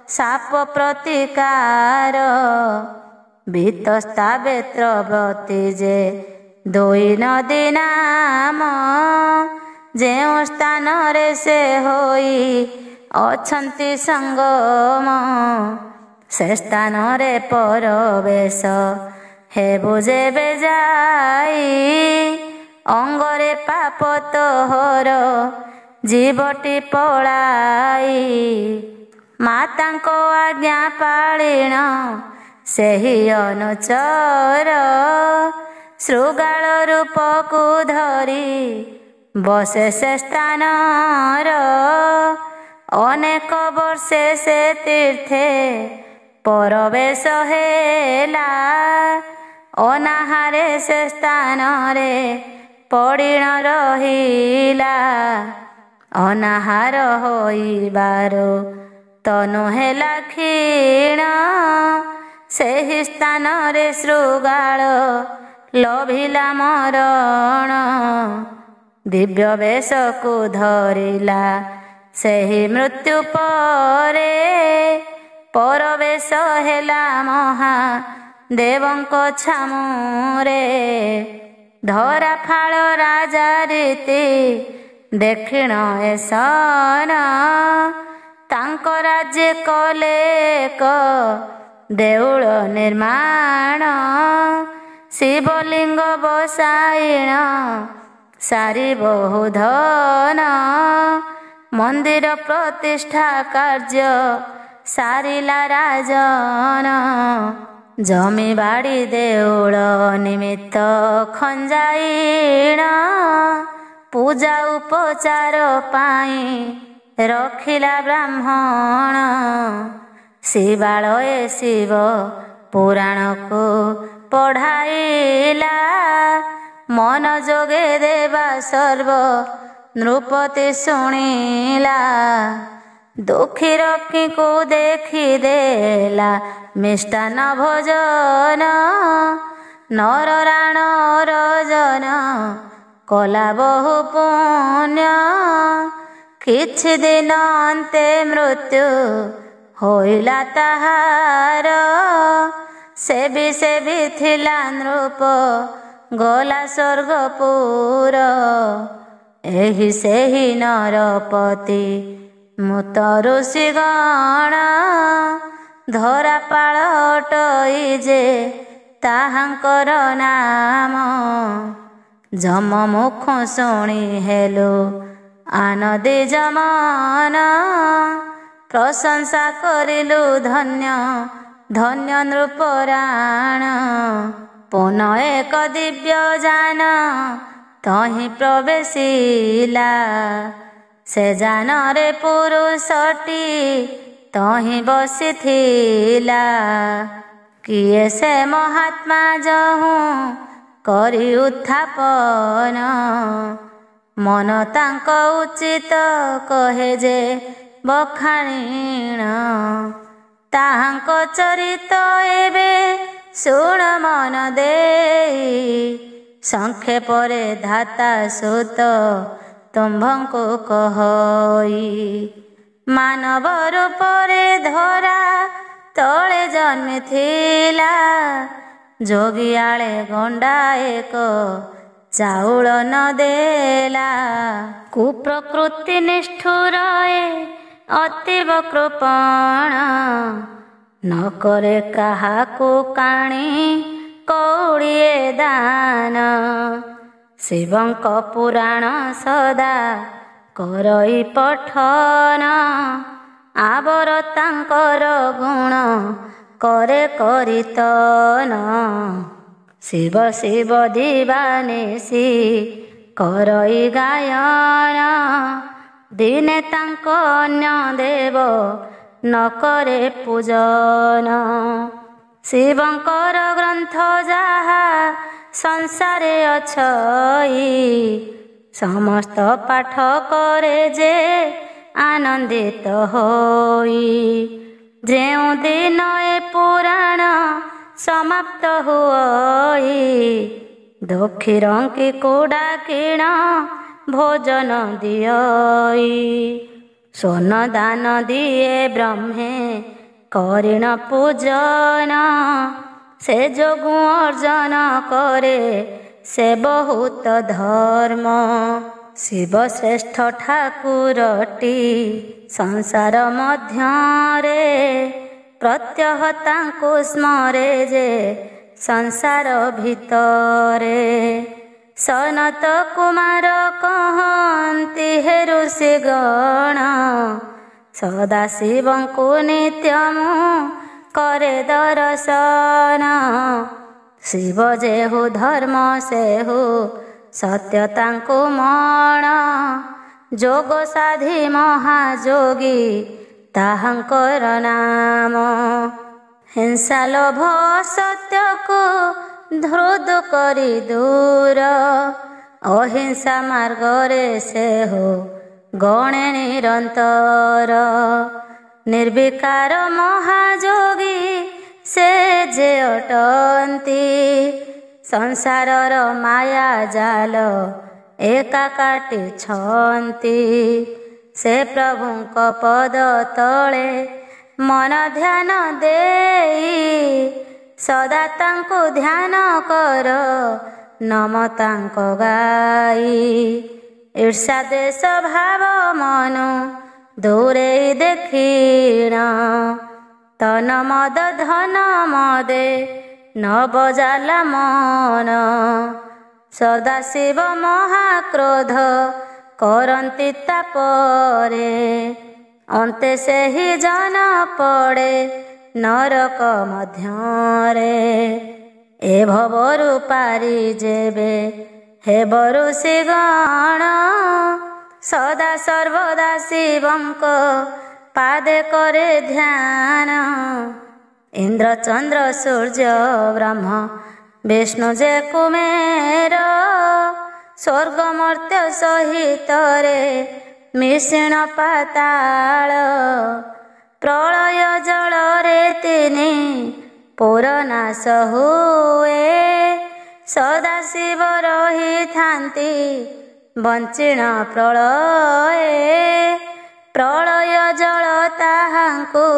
ସାପ ପ୍ରତିକାର। ବିତସ୍ତା ବେତ୍ରବତୀ ଯେ ଦୁଇ ନଦୀ ନାମ। ଯେଉଁ ସ୍ଥାନରେ ସେ ହୋଇ ଅଛନ୍ତି ସଙ୍ଗମ। ସେ ସ୍ଥାନରେ ପରବେଶ ହେବୁ ଯେବେ ଯାଇ। ଅଙ୍ଗରେ ପାପ ତୋହର ଜୀବଟି ପଳାଇ। ମାତାଙ୍କ ଆଜ୍ଞା ପାଳିଣ ସେହି ଅନୁଚର। ଶୃଗାଳ ରୂପକୁ ଧରି ବସେ ସେ ସ୍ଥାନର। ଅନେକ ବର୍ଷେ ସେ ତୀର୍ଥେ ପରବେଶ ହେଲା। ଅନାହାରେ ସେ ସ୍ଥାନରେ ପଡ଼ିଣ ରହିଲା। ଅନାହାର ହୋଇବାରୁ ତନୁ ହେଲା କ୍ଷୀଣ। ସେହି ସ୍ଥାନରେ ଶୃଗାଳ ଲୋଭିଲା ମରଣ। ଦିବ୍ୟ ବେଶକୁ ଧରିଲା ସେହି ମୃତ୍ୟୁ ପରେ। ପରବେଶ ହେଲା ମହାଦେବଙ୍କ ଛାମୁରେ। ଧରା ଫାଳ ରାଜା ରୀତି ଦେଖିଣ ଏସନ। ତାଙ୍କ ରାଜ୍ୟ କଲେ ଏକ ଦେଉଳ ନିର୍ମାଣ। ଶିବଲିଙ୍ଗ ବସାଇଣ ସାରି ବହୁ ଧନ। ମନ୍ଦିର ପ୍ରତିଷ୍ଠା କାର୍ଯ୍ୟ ସାରିଲା ରାଜନ। ଜମିବାଡ଼ି ଦେଉଳ ନିମିତ୍ତ ଖଞ୍ଜାଇଣ। ପୂଜା ଉପଚାର ପାଇଁ ରଖିଲା ବ୍ରାହ୍ମଣ। ଶିବାଳୟ ଶିବ ପୁରାଣକୁ ପଢ଼ାଇଲା। ମନଯୋଗେ ଦେବା ସର୍ବ ନୃପତି ଶୁଣିଲା। ଦୁଃଖୀ ରକ୍ଷୀକୁ ଦେଖିଦେଲା ମିଷ୍ଟାନ୍ନ ଭୋଜନ। ନରରାଣ ରଜନ କଲା ବହୁ ପୁଣ୍ୟ। କିଛି ଦିନ ଅନ୍ତେ ମୃତ୍ୟୁ ହୋଇଲା ତାହାର। ସେବି ଥିଲା ନୃପ ଗଲା ସ୍ୱର୍ଗପୁର। ଏହି ସେହି ନରପତି ମୂତ ଋଷିଗଣ। ଧରାପାଳ ଅଟଇ ଯେ ତାହାଙ୍କର ନାମ। ଯମ ମୁଖ ଶୁଣି ହେଲୁ ଆନନ୍ଦି ଯମନ। ପ୍ରଶଂସା କରିଲୁ ଧନ୍ୟ ଧନ୍ୟ ନୃପରାଣ। ପୁନଃ ଏକ ଦିବ୍ୟ ଯାନ ତହିଁ ପ୍ରବେଶିଲା। ସେ ଯାନରେ ପୁରୁଷଟି ତହିଁ ବସିଥିଲା। କିଏ ସେ ମହାତ୍ମା ଯହୁଁ କରି ଉତ୍ଥାପନ। ମନ ତାଙ୍କ ଉଚିତ କହେ ଯେ ବଖାଣିଣ। ତାହାଙ୍କ ଚରିତ ଏବେ ଶୁଣ ମନ ଦେଇ। ସଂକ୍ଷେପରେ ଧାତା ସୁତ ତୁମ୍ଭଙ୍କୁ କହଇ। ମାନବ ରୂପରେ ଧରା ତଳେ ଜନ୍ମିଥିଲା। ଯୋଗିଆଳେ ଗଣ୍ଡା ଏକ ଚାଉଳ ନ ଦେଲା। କୁପ୍ରକୃତି ନିଷ୍ଠୁର ଏ ଅତୀବ କୃପଣ। ନ କରେ କାହାକୁ କାଣି କଉଡ଼ିଏ ଦାନ। ଶିବଙ୍କ ପୁରାଣ ସଦା କରଇ ପଠନ। ଆବର ତାଙ୍କର ଗୁଣ करे करितन। शिव शिव दिवानिसी करई गायन। दिने तांको अन्य देव न करे पूजन। शिवंकर ग्रंथ जाहा संसारे अछई। समस्त पाठ करे जे आनंदित होई। जेउ दिन ए पुराण समाप्त हुई। दुखी रंकी कुड़ा किण भोजन दियई। सोन दान दिए ब्रह्मे करिण पूजन। से जोगु अर्जन करे से बहुत धर्म। शिव श्रेष्ठ ठाकुरटी संसार मध्यरे। प्रत्यह तांकु स्मरे जे संसार भितरे। सनत कुमार कहन्ति हे ऋषिगण। सदा शिवंकु नित्यमु करे दर्शन। ଶିବ ଯେହୁ ଧର୍ମ ସେହୁ ସତ୍ୟ ତାଙ୍କୁ ମଣ। ଯୋଗ ସାଧି ମହାଯୋଗୀ ତାହାଙ୍କର ନାମ। ହିଂସା ଲୋଭ ସତ୍ୟକୁ ଧୃଦ କରି ଦୂର। ଅହିଂସା ମାର୍ଗରେ ସେହୁ ଗଣେ ନିରନ୍ତର। ନିର୍ବିକାର ମହାଯୋଗୀ ସେ ଯେ ଅଟନ୍ତି। ସଂସାରର ମାୟା ଜାଲ ଏକା କାଟିଛନ୍ତି। ସେ ପ୍ରଭୁଙ୍କ ପଦ ତଳେ ମନ ଧ୍ୟାନ ଦେଇ। ସଦା ତାଙ୍କୁ ଧ୍ୟାନ କର ନମ ତାଙ୍କ ଗାଇ। ଈର୍ଷା ଦେଶ ଭାବ ମନୁ ଦୂରେଇ ଦେଖିଣ। ତନ ମଦ ଧନ ମଦେ ନ ବଜାଲା ମନ। ସଦାଶିବ ମହାକ୍ରୋଧ କରନ୍ତି ତାପରେ। ଅନ୍ତେ ସେହି ଜନ ପଡ଼େ ନରକ ମଧ୍ୟରେ। ଏ ଭବରୁ ପାରି ଯେବେ ହେବ ଋଷିଗଣ। ସଦା ସର୍ବଦା ଶିବଙ୍କ ପାଦେ କରେ ଧ୍ୟାନ। ଇନ୍ଦ୍ର ଚନ୍ଦ୍ର ସୂର୍ଯ୍ୟ ବ୍ରହ୍ମ ବିଷ୍ଣୁ ଯେ କୁମେର। ସ୍ୱର୍ଗ ମର୍ତ୍ତ୍ୟ ସହିତରେ ମିଶ୍ରଣ ପାତାଳ। ପ୍ରଳୟ ଜଳରେ ତିନି ପୁର ନାଶ ହୁଏ। ସଦାଶିବ ରହିଥାନ୍ତି ବଞ୍ଚିଣ ପ୍ରଳୟେ। ପ୍ରଳୟ ଜଳ ତାହାଙ୍କୁ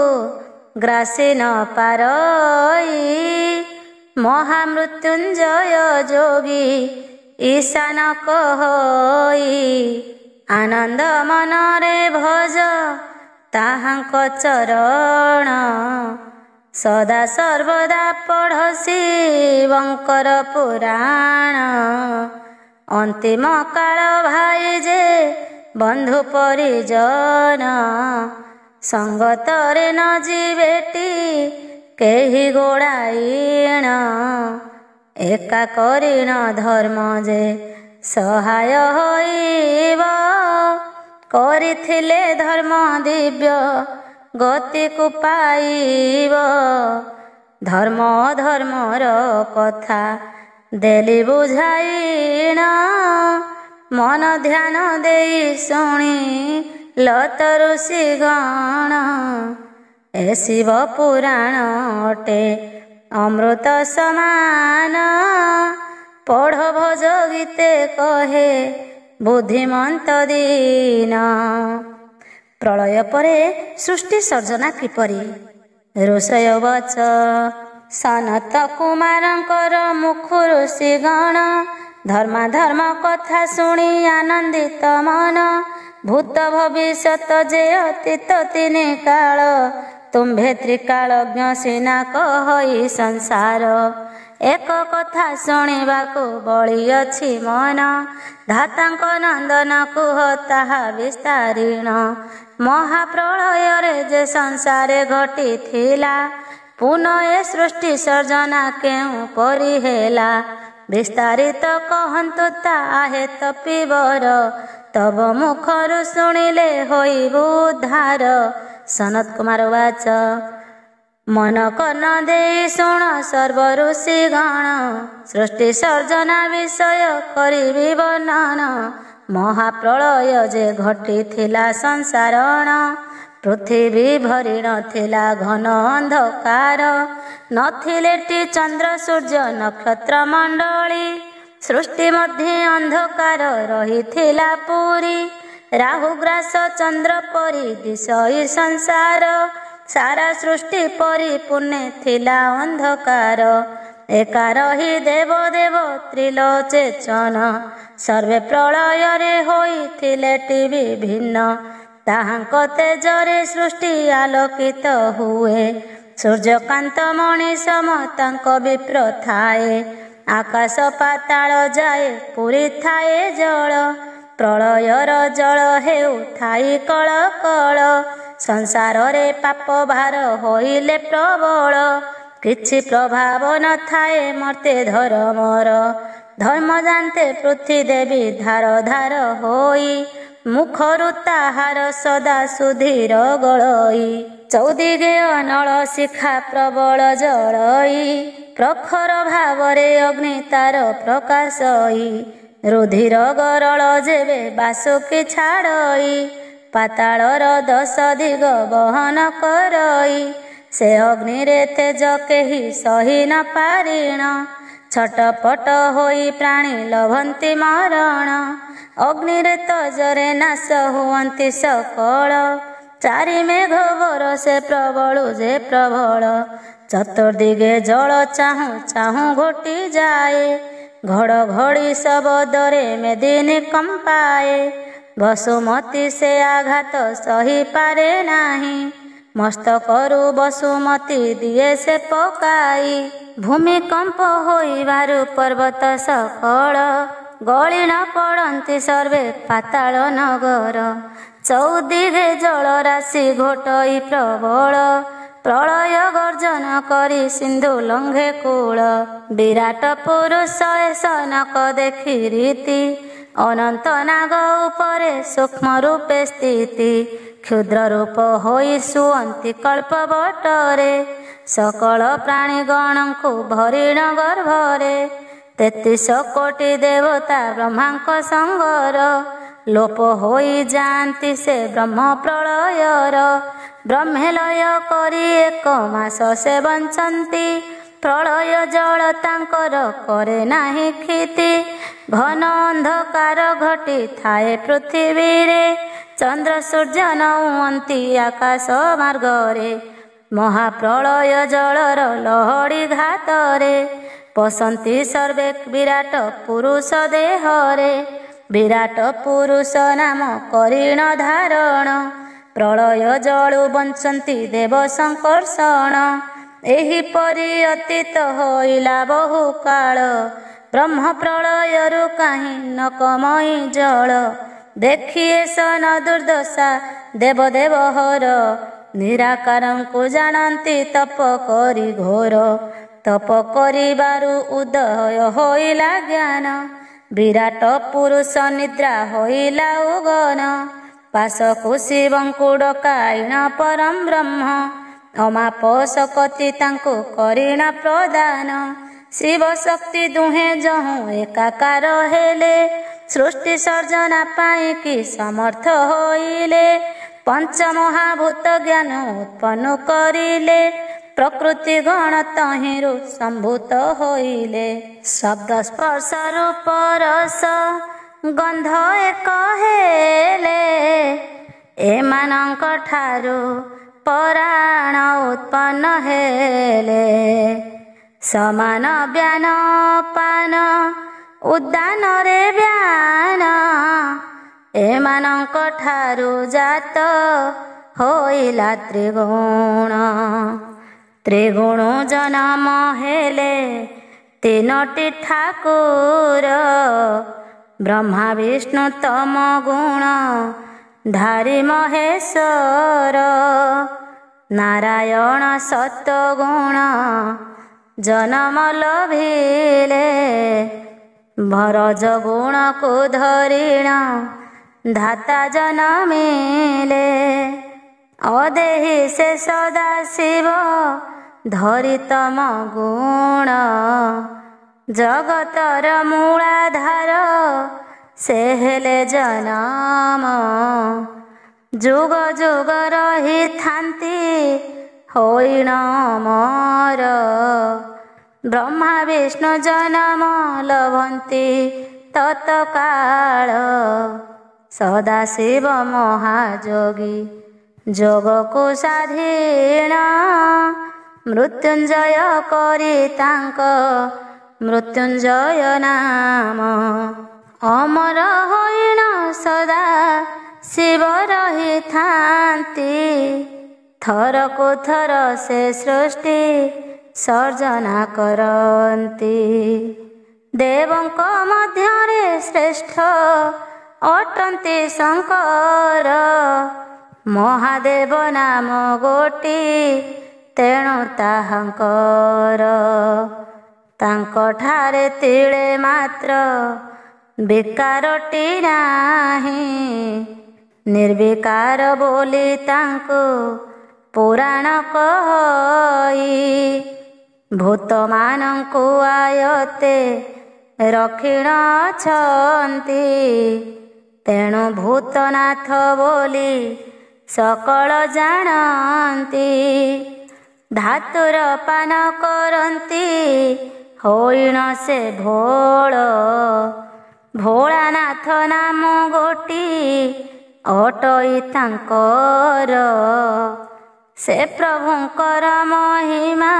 ଗ୍ରାସୀ ନ ପାରଇ। ମହାମୃତ୍ୟୁଞ୍ଜୟ ଯୋଗୀ ଈଶାନ କହଇ। ଆନନ୍ଦ ମନରେ ଭଜ ତାହାଙ୍କ ଚରଣ। ସଦା ସର୍ବଦା ପଢ଼ ଶିବଙ୍କର ପୁରାଣ। ଅନ୍ତିମ କାଳ ଭାଇ ଯେ ବନ୍ଧୁ ପରିଜନ। ସଙ୍ଗତରେ ନ ଯିବେଟି କେହି ଗୋଡ଼ାଇଣ। ଏକା କରିଣ ଧର୍ମ ଯେ ସହାୟ ହୋଇବ। କରିଥିଲେ ଧର୍ମ ଦିବ୍ୟ ଗତିକୁ ପାଇବ। ଧର୍ମ ଅଧର୍ମର କଥା ଦେଲି ବୁଝାଇଣ। ମନ ଧ୍ୟାନ ଦେଇ ଶୁଣି ଲତ ଋଷିଗଣ। ଏ ଶିବ ପୁରାଣ ଅଟେ ଅମୃତ ସମାନ। ପଢ଼ ଭଜ ଗୀତେ କହେ ବୁଦ୍ଧିମନ୍ତ ଦୀନ। ପ୍ରଳୟ ପରେ ସୃଷ୍ଟି ସର୍ଜନା କିପରି? ଋଷୟ ବଚ ସନତ କୁମାରଙ୍କର ମୁଖୁ ଋଷିଗଣ। ଧର୍ମାଧର୍ମ କଥା ଶୁଣି ଆନନ୍ଦିତ ମନ। ଭୂତ ଭବିଷ୍ୟତ ଯେ ଅତୀତ ତିନି କାଳ। ତୁମ୍ଭେ ତ୍ରିକାଳଜ୍ଞ ସିନା କହଇ ସଂସାର। ଏକ କଥା ଶୁଣିବାକୁ ବଳି ଅଛି ମନ। ଧାତାଙ୍କ ନନ୍ଦନ କୁହ ତାହା ବିସ୍ତାରିଣ। ମହାପ୍ରଳୟରେ ଯେ ସଂସାରେ ଘଟିଥିଲା। ପୁନଃ ଏ ସୃଷ୍ଟି ସର୍ଜନା କେଉଁ ପରି ହେଲା। ବିସ୍ତାରିତ କହନ୍ତୁ ତାହା ତପିବର। ତବ ମୁଖରୁ ଶୁଣିଲେ ହୋଇବୁ ଉଦ୍ଧାର। ସନତ କୁମାର ବାଚ ମନ କର୍ଣ୍ଣ ଦେଇ ଶୁଣ ସର୍ବ ଋଷିଗଣ। ସୃଷ୍ଟି ସର୍ଜନା ବିଷୟ କରିବି ବର୍ଣ୍ଣନ। ମହାପ୍ରଳୟ ଯେ ଘଟିଥିଲା ସଂସାରଣ। ପୃଥିବୀ ଭରି ନଥିଲା ଘନ ଅନ୍ଧକାର। ନଥିଲେଟି ଚନ୍ଦ୍ର ସୂର୍ଯ୍ୟ ନକ୍ଷତ୍ର ମଣ୍ଡଳୀ। ସୃଷ୍ଟି ମଧ୍ୟରେ ଅନ୍ଧକାର ରହିଥିଲା ପୁରୀ। ରାହୁ ଗ୍ରାସ ଚନ୍ଦ୍ର ପରି ଦିଶଇ ସଂସାର। ସାରା ସୃଷ୍ଟି ପରିପୂର୍ଣ୍ଣେ ଥିଲା ଅନ୍ଧକାର। ଏକା ରହି ଦେବ ଦେବ ତ୍ରିଲୋଚେଚନ। ସର୍ବେ ପ୍ରଳୟରେ ହୋଇଥିଲେ ବିଭିନ୍ନ। ତାହାଙ୍କ ତେଜରେ ସୃଷ୍ଟି ଆଲୋକିତ ହୁଏ। ସୂର୍ଯ୍ୟକାନ୍ତ ମଣିଷମ ତାଙ୍କ ବିପ୍ର ଥାଏ। ଆକାଶ ପାତାଳ ଯାଏ ପୁରୀ ଥାଏ ଜଳ। ପ୍ରଳୟର ଜଳ ହେଉ ଥାଇ କଳ କଳ। ସଂସାରରେ ପାପ ଭାର ହୋଇଲେ ପ୍ରବଳ। କିଛି ପ୍ରଭାବ ନଥାଏ ମର୍ତ୍ତେ ଧର୍ମର। ଧର୍ମ ଜାନ୍ତେ ପୃଥ୍ୱୀ ଦେବୀ ଧାର ଧାର ହୋଇ, ମୁଖରୁ ତାହାର ସଦା ସୁଧୀର ଗଳଇ। ଚୌଦିଗେୟ ନଳ ଶିଖା ପ୍ରବଳ ଜଳଇ, ପ୍ରଖର ଭାବରେ ଅଗ୍ନି ତାର ପ୍ରକାଶଇ। ରୁଧିର ଗରଳ ଯେବେ ବାସୁକି ଛାଡ଼ଇ, ପାତାଳର 10 ଦିଗ ବହନ କରଇ। ସେ ଅଗ୍ନିରେ ତେଜ କେହି ସହି ନ ପାରିଣ, ଛଟପଟ ହୋଇ ପ୍ରାଣୀ ଲଭନ୍ତି ମରଣ। ଅଗ୍ନିରେ ତଜରେ ନାଶ ହୁଅନ୍ତି ସକଳ, ଚାରି ମେଘ ବରଷେ ପ୍ରବଳୁ ଯେ ପ୍ରବଳ। ଚତୁର୍ଦିଗେ ଜଳ ଚାହୁଁ ଚାହୁଁ ଘୋଟି ଯାଏ, ଘଡ଼ଘଡ଼ି ଶବଦରେ ମେଦିନୀ କମ୍ପାଏ। ବସୁମତୀ ସେ ଆଘାତ ସହିପାରେ ନାହିଁ, ମସ୍ତକରୁ ବସୁମତୀ ଦିଏ ସେ ପକାଇ। ଭୂମିକମ୍ପ ହୋଇବାରୁ ପର୍ବତ ସକଳ, ଗଳି ନ ପଡ଼ନ୍ତି ସର୍ବେ ପାତାଳ ନଗର। ଚୌଦିଗେ ଜଳ ରାଶି ଘୋଟଇ ପ୍ରବଳ, ପ୍ରଳୟ ଗର୍ଜନ କରି ସିନ୍ଧୁ ଲଙ୍ଘେ କୂଳ। ବିରାଟ ପୁରୁଷ ଏ ସନକ ଦେଖି ରୀତି, ଅନନ୍ତ ନାଗ ଉପରେ ସୂକ୍ଷ୍ମ ରୂପେ ସ୍ଥିତି। କ୍ଷୁଦ୍ର ରୂପ ହୋଇ ଶୁଅନ୍ତି କଳ୍ପବଟରେ, ସକଳ ପ୍ରାଣୀଗଣଙ୍କୁ ଭରିଣ ଗର୍ଭରେ। 33 କୋଟି ଦେବତା ବ୍ରହ୍ମାଙ୍କ ସଙ୍ଗର, ଲୋପ ହୋଇ ଯାଆନ୍ତି ସେ ବ୍ରହ୍ମ ପ୍ରଳୟର। ବ୍ରହ୍ମେ ଲୟ କରି 1 ମାସ ସେ ବଞ୍ଚନ୍ତି, ପ୍ରଳୟ ଜଳ ତାଙ୍କର କରେ ନାହିଁ କ୍ଷତି। ଘନ ଅନ୍ଧକାର ଘଟିଥାଏ ପୃଥିବୀରେ, ଚନ୍ଦ୍ର ସୂର୍ଯ୍ୟ ନଉଅନ୍ତି ଆକାଶ ମାର୍ଗରେ। ମହାପ୍ରଳୟ ଜଳର ଲହଡ଼ି ଘାତରେ, ପଶନ୍ତି ସର୍ବେ ବିରାଟ ପୁରୁଷ ଦେହରେ। ବିରାଟ ପୁରୁଷ ନାମ କରିଣ ଧାରଣ, ପ୍ରଳୟ ଜଳୁ ବଞ୍ଚନ୍ତି ଦେବ ସଂକର୍ଷଣ। ଏହିପରି ଅତୀତ ହୋଇଲା ବହୁ କାଳ, ବ୍ରହ୍ମ ପ୍ରଳୟରୁ କାହିଁ ନକମଇ ଜଳ। ଦେଖିଏ ସନ ଦୁର୍ଦ୍ଦଶା ଦେବ ଦେବ ହର, ନିରାକାରଙ୍କୁ ଜାଣନ୍ତି ତପ କରି ଘୋର। ତପ କରିବାରୁ ଉଦୟ ହୋଇଲା ଜ୍ଞାନ, ବିରାଟ ପୁରୁଷ ନିଦ୍ରା ହୋଇଲା ଉଗନ। ପାଶକୁ ଶିବଙ୍କୁ ଡକାଇଣ ପରମ ବ୍ରହ୍ମ, ଅମାପ ଶକତି ତାଙ୍କୁ କରିଣ ପ୍ରଦାନ। ଶିବ ଶକ୍ତି ଦୁହେଁ ଯହୁଁ ଏକାକାର ହେଲେ, ସୃଷ୍ଟି ସର୍ଜନା ପାଇଁ କି ସମର୍ଥ ହୋଇଲେ। ପଞ୍ଚମହାଭୂତ ଜ୍ଞାନ ଉତ୍ପନ୍ନ କରିଲେ, ପ୍ରକୃତି ଗଣ ତହିଁରୁ ସମ୍ଭୂତ ହୋଇଲେ। ଶବ୍ଦ ସ୍ପର୍ଶ ରୂପ ରସ ଗନ୍ଧ ଏକ ହେଲେ, ଏମାନଙ୍କ ଠାରୁ ପରାଣ ଉତ୍ପନ୍ନ ହେଲେ। ସମାନ ବ୍ୟାନ ପାନ ଉଦାନରେ ବ୍ୟାନ, ଏମାନଙ୍କ ଠାରୁ ଜାତ ହୋଇଲା ତ୍ରିଗୁଣ। ତ୍ରିଗୁଣ ଜନମ ହେଲେ 3ଟି ଠାକୁର, ବ୍ରହ୍ମା ବିଷ୍ଣୁ ତମ ଗୁଣ ଧାରି ମହେଶ୍ୱର। ନାରାୟଣ ସତ୍ୱଗୁଣ ଜନମ ଲଭିଲେ, ଭରଜ ଗୁଣକୁ ଧରିଣ ଧାତା ଜନମିଲେ। ଅଦେହି ସେ ସଦା ଶିବ ଧରି ତମ ଗୁଣ, ଜଗତର ମୂଳାଧାର ସେ ହେଲେ ଜନମ। ଯୁଗ ଯୁଗ ରହିଥାନ୍ତି ହୋଇଣ ଅମର, ବ୍ରହ୍ମା ବିଷ୍ଣୁ ଜନମ ଲଭନ୍ତି ତତ୍କାଳ। ସଦାଶିବ ମହାଯୋଗୀ ଯୋଗକୁ ସାଧୀଣ, ମୃତ୍ୟୁଞ୍ଜୟ କରି ତାଙ୍କ ମୃତ୍ୟୁଞ୍ଜୟ ନାମ। ଅମର ହୋଇଣ ସଦା ଶିବ ରହିଥାନ୍ତି, ଥରକୁ ଥର ସେ ସୃଷ୍ଟି ସର୍ଜନା କରନ୍ତି। ଦେବଙ୍କ ମଧ୍ୟରେ ଶ୍ରେଷ୍ଠ ଅଟନ୍ତି ଶଙ୍କର, ମହାଦେବ ନାମ ଗୋଟି ତେଣୁ ତାହାଙ୍କର ତାଙ୍କଠାରେ ତିଳେ ମାତ୍ର ବିକାରଟି ନାହିଁ। ନିର୍ବିକାର ବୋଲି ତାଙ୍କୁ ପୁରାଣ କହି ଭୂତମାନଙ୍କୁ ଆୟତ୍ତେ ରଖିଣଛନ୍ତି। ତେଣୁ ଭୂତନାଥ ବୋଲି ସକଳ ଜାଣନ୍ତି। ଧାତୁର ପାନ କରନ୍ତି ହୋଇଣ ସେ ଭୋଳ। ଭୋଳାନାଥ ନାମ ଗୋଟି ଅଟଇ ତାଙ୍କର। ସେ ପ୍ରଭୁଙ୍କର ମହିମା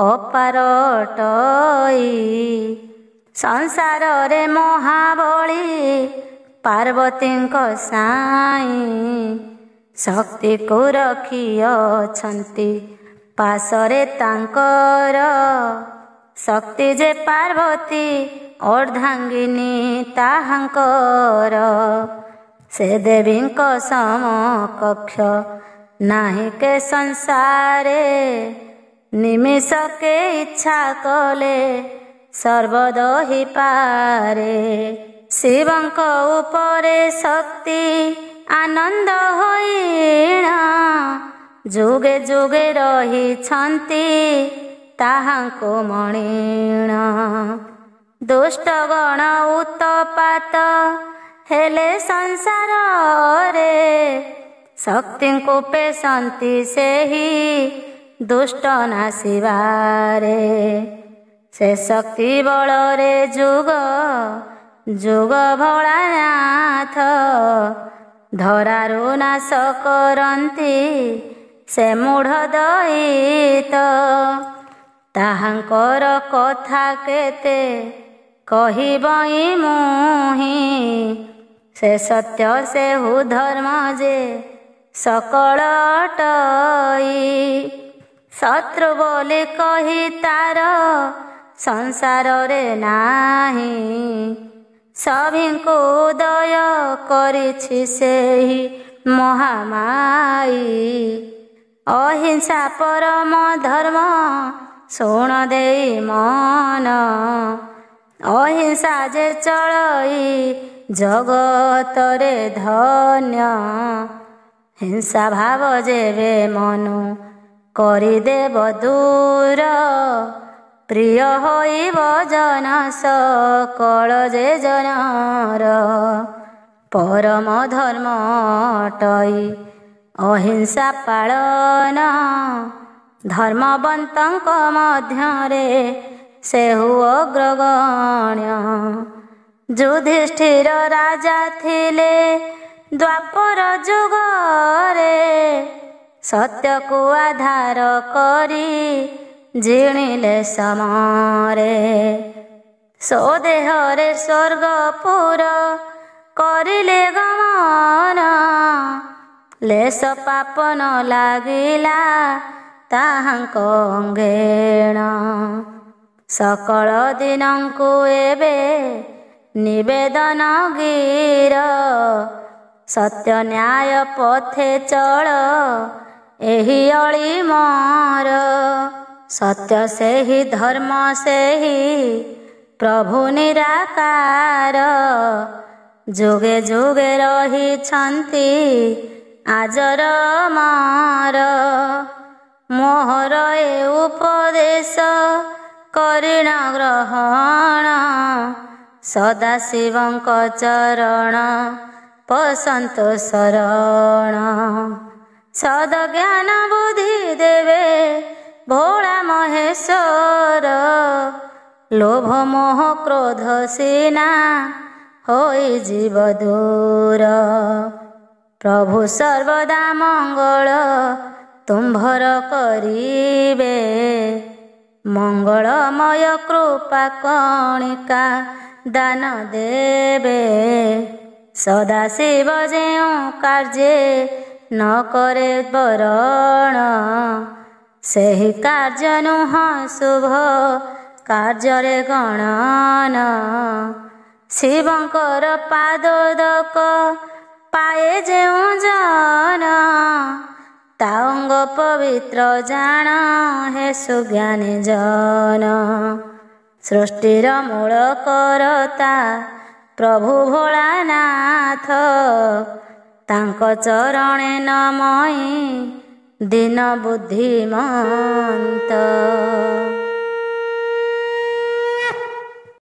ଅପାର ଅଟଇ। ସଂସାରରେ ମହାବଳୀ ପାର୍ବତୀଙ୍କ ସାଇଁ। ଶକ୍ତିକୁ ରଖିଅଛନ୍ତି ପାଶରେ ତାଙ୍କର। ଶକ୍ତି ଯେ ପାର୍ବତୀ ଅର୍ଦ୍ଧାଙ୍ଗିନୀ ତାହାଙ୍କର। ସେ ଦେବୀଙ୍କ ସମକକ୍ଷ ନାହିଁ କେ ସଂସାରେ। ନିମିଷକେ ଇଚ୍ଛା କଲେ ସର୍ବଦହି ପାରେ। ଶିବଙ୍କ ଉପରେ ଶକ୍ତି ଆନନ୍ଦ ହୋଇଣ। ଯୁଗେ ଯୁଗେ ରହିଛନ୍ତି ତାହାଙ୍କୁ ମଣିଣ। ଦୁଷ୍ଟଗଣ ଉତ୍ପାତ ହେଲେ ସଂସାରରେ। ଶକ୍ତିଙ୍କୁ ପେଶନ୍ତି ସେହି ଦୁଷ୍ଟ ନାଶିବାରେ। ସେ ଶକ୍ତି ବଳରେ ଯୁଗ ଯୁଗ ଭୋଳାନାଥ। ଧରାରୁ ନାଶ କରନ୍ତି ସେ ମୂଢ଼ ଦଇତ। ତାହାଙ୍କର କଥା କେତେ କହିବଇ ମୁହିଁ। ସେ ସତ୍ୟ ସେହୁ ଧର୍ମ ଯେ ସକଳ ଅଟଇ। ଶତ୍ରୁ ବୋଲି କହି ତାର ସଂସାରରେ ନାହିଁ। ସଭିଙ୍କୁ ଉଦୟ କରିଛି ସେହି ମହାମାଇ। ଅହିଂସା ପରମ ଧର୍ମ ଶୁଣ ଦେଇ ମନ। ଅହିଂସା ଯେ ଚଳଇ ଜଗତରେ ଧନ୍ୟ। ହିଂସା ଭାବ ଯେବେ ମନୁ କରିଦେବ ଦୂର। ପ୍ରିୟ ହୋଇବ ଜନ ସକଳ ଯେ ଜନର। ପରମ ଧର୍ମ ଅଟଇ ଅହିଂସା ପାଳନ। ଧର୍ମବନ୍ତଙ୍କ ମଧ୍ୟରେ ସେହୁ ଅଗ୍ରଗଣ୍ୟ। ଯୁଧିଷ୍ଠିର ରାଜା ଥିଲେ ଦ୍ୱାପର ଯୁଗରେ। ସତ୍ୟକୁ ଆଧାର କରି ଜିଣିଲେ ସମରେ। ସ୍ୱଦେହରେ ସ୍ୱର୍ଗପୁର କରିଲେ ଗମନ। ଲେଶ ପାପ ନ ଲାଗିଲା ତାହାଙ୍କ ଅଙ୍ଗେଣ। ସକଳ ଦିନଙ୍କୁ ଏବେ ନିବେଦନ ଗିର। ସତ୍ୟ ନ୍ୟାୟ ପଥେ ଚଳ ଏହି ଅଳି ମୋର। ସତ୍ୟ ସେହି ଧର୍ମ ସେହି ପ୍ରଭୁ ନିରାକାର। ଯୁଗେ ଯୁଗେ ରହିଛନ୍ତି ଆଜର ମୋର। ମୋହର ଏ ଉପଦେଶ କରିଣ ଗ୍ରହଣ। ସଦାଶିବଙ୍କ ଚରଣ ପସନ୍ତୁ ଶରଣ। ସଦଜ୍ଞାନ ବୁଦ୍ଧି ଦେବେ ଭୋଳା ମହେଶ୍ୱର। ଲୋଭ ମୋହ କ୍ରୋଧ ସିନା ହୋଇଯିବ ଦୂର। ପ୍ରଭୁ ସର୍ବଦା ମଙ୍ଗଳ ତୁମ୍ଭର କରିବେ। ମଙ୍ଗଳମୟ କୃପା କଣିକା ଦାନ ଦେବେ। ସଦାଶିବ ଯେଉଁ କାର୍ଯ୍ୟ ନ କରେ ବରଣ। ସେହି କାର୍ଯ୍ୟ ନୁହଁ ଶୁଭ କାର୍ଯ୍ୟରେ ଗଣନ। ଶିବଙ୍କର ପାଦୋଦକ ପାଏ ଯେଉଁ ଜନ। ତା ଅଙ୍ଗ ପବିତ୍ର ଜାଣ ହେ ସୁଜ୍ଞାନୀ ଜନ। ସୃଷ୍ଟିର ମୂଳ କରତା ପ୍ରଭୁ ଭୋଳାନାଥ, ତାଙ୍କ ଚରଣେ ନମଇ ଦିନ ବୁଦ୍ଧିମନ୍ତ।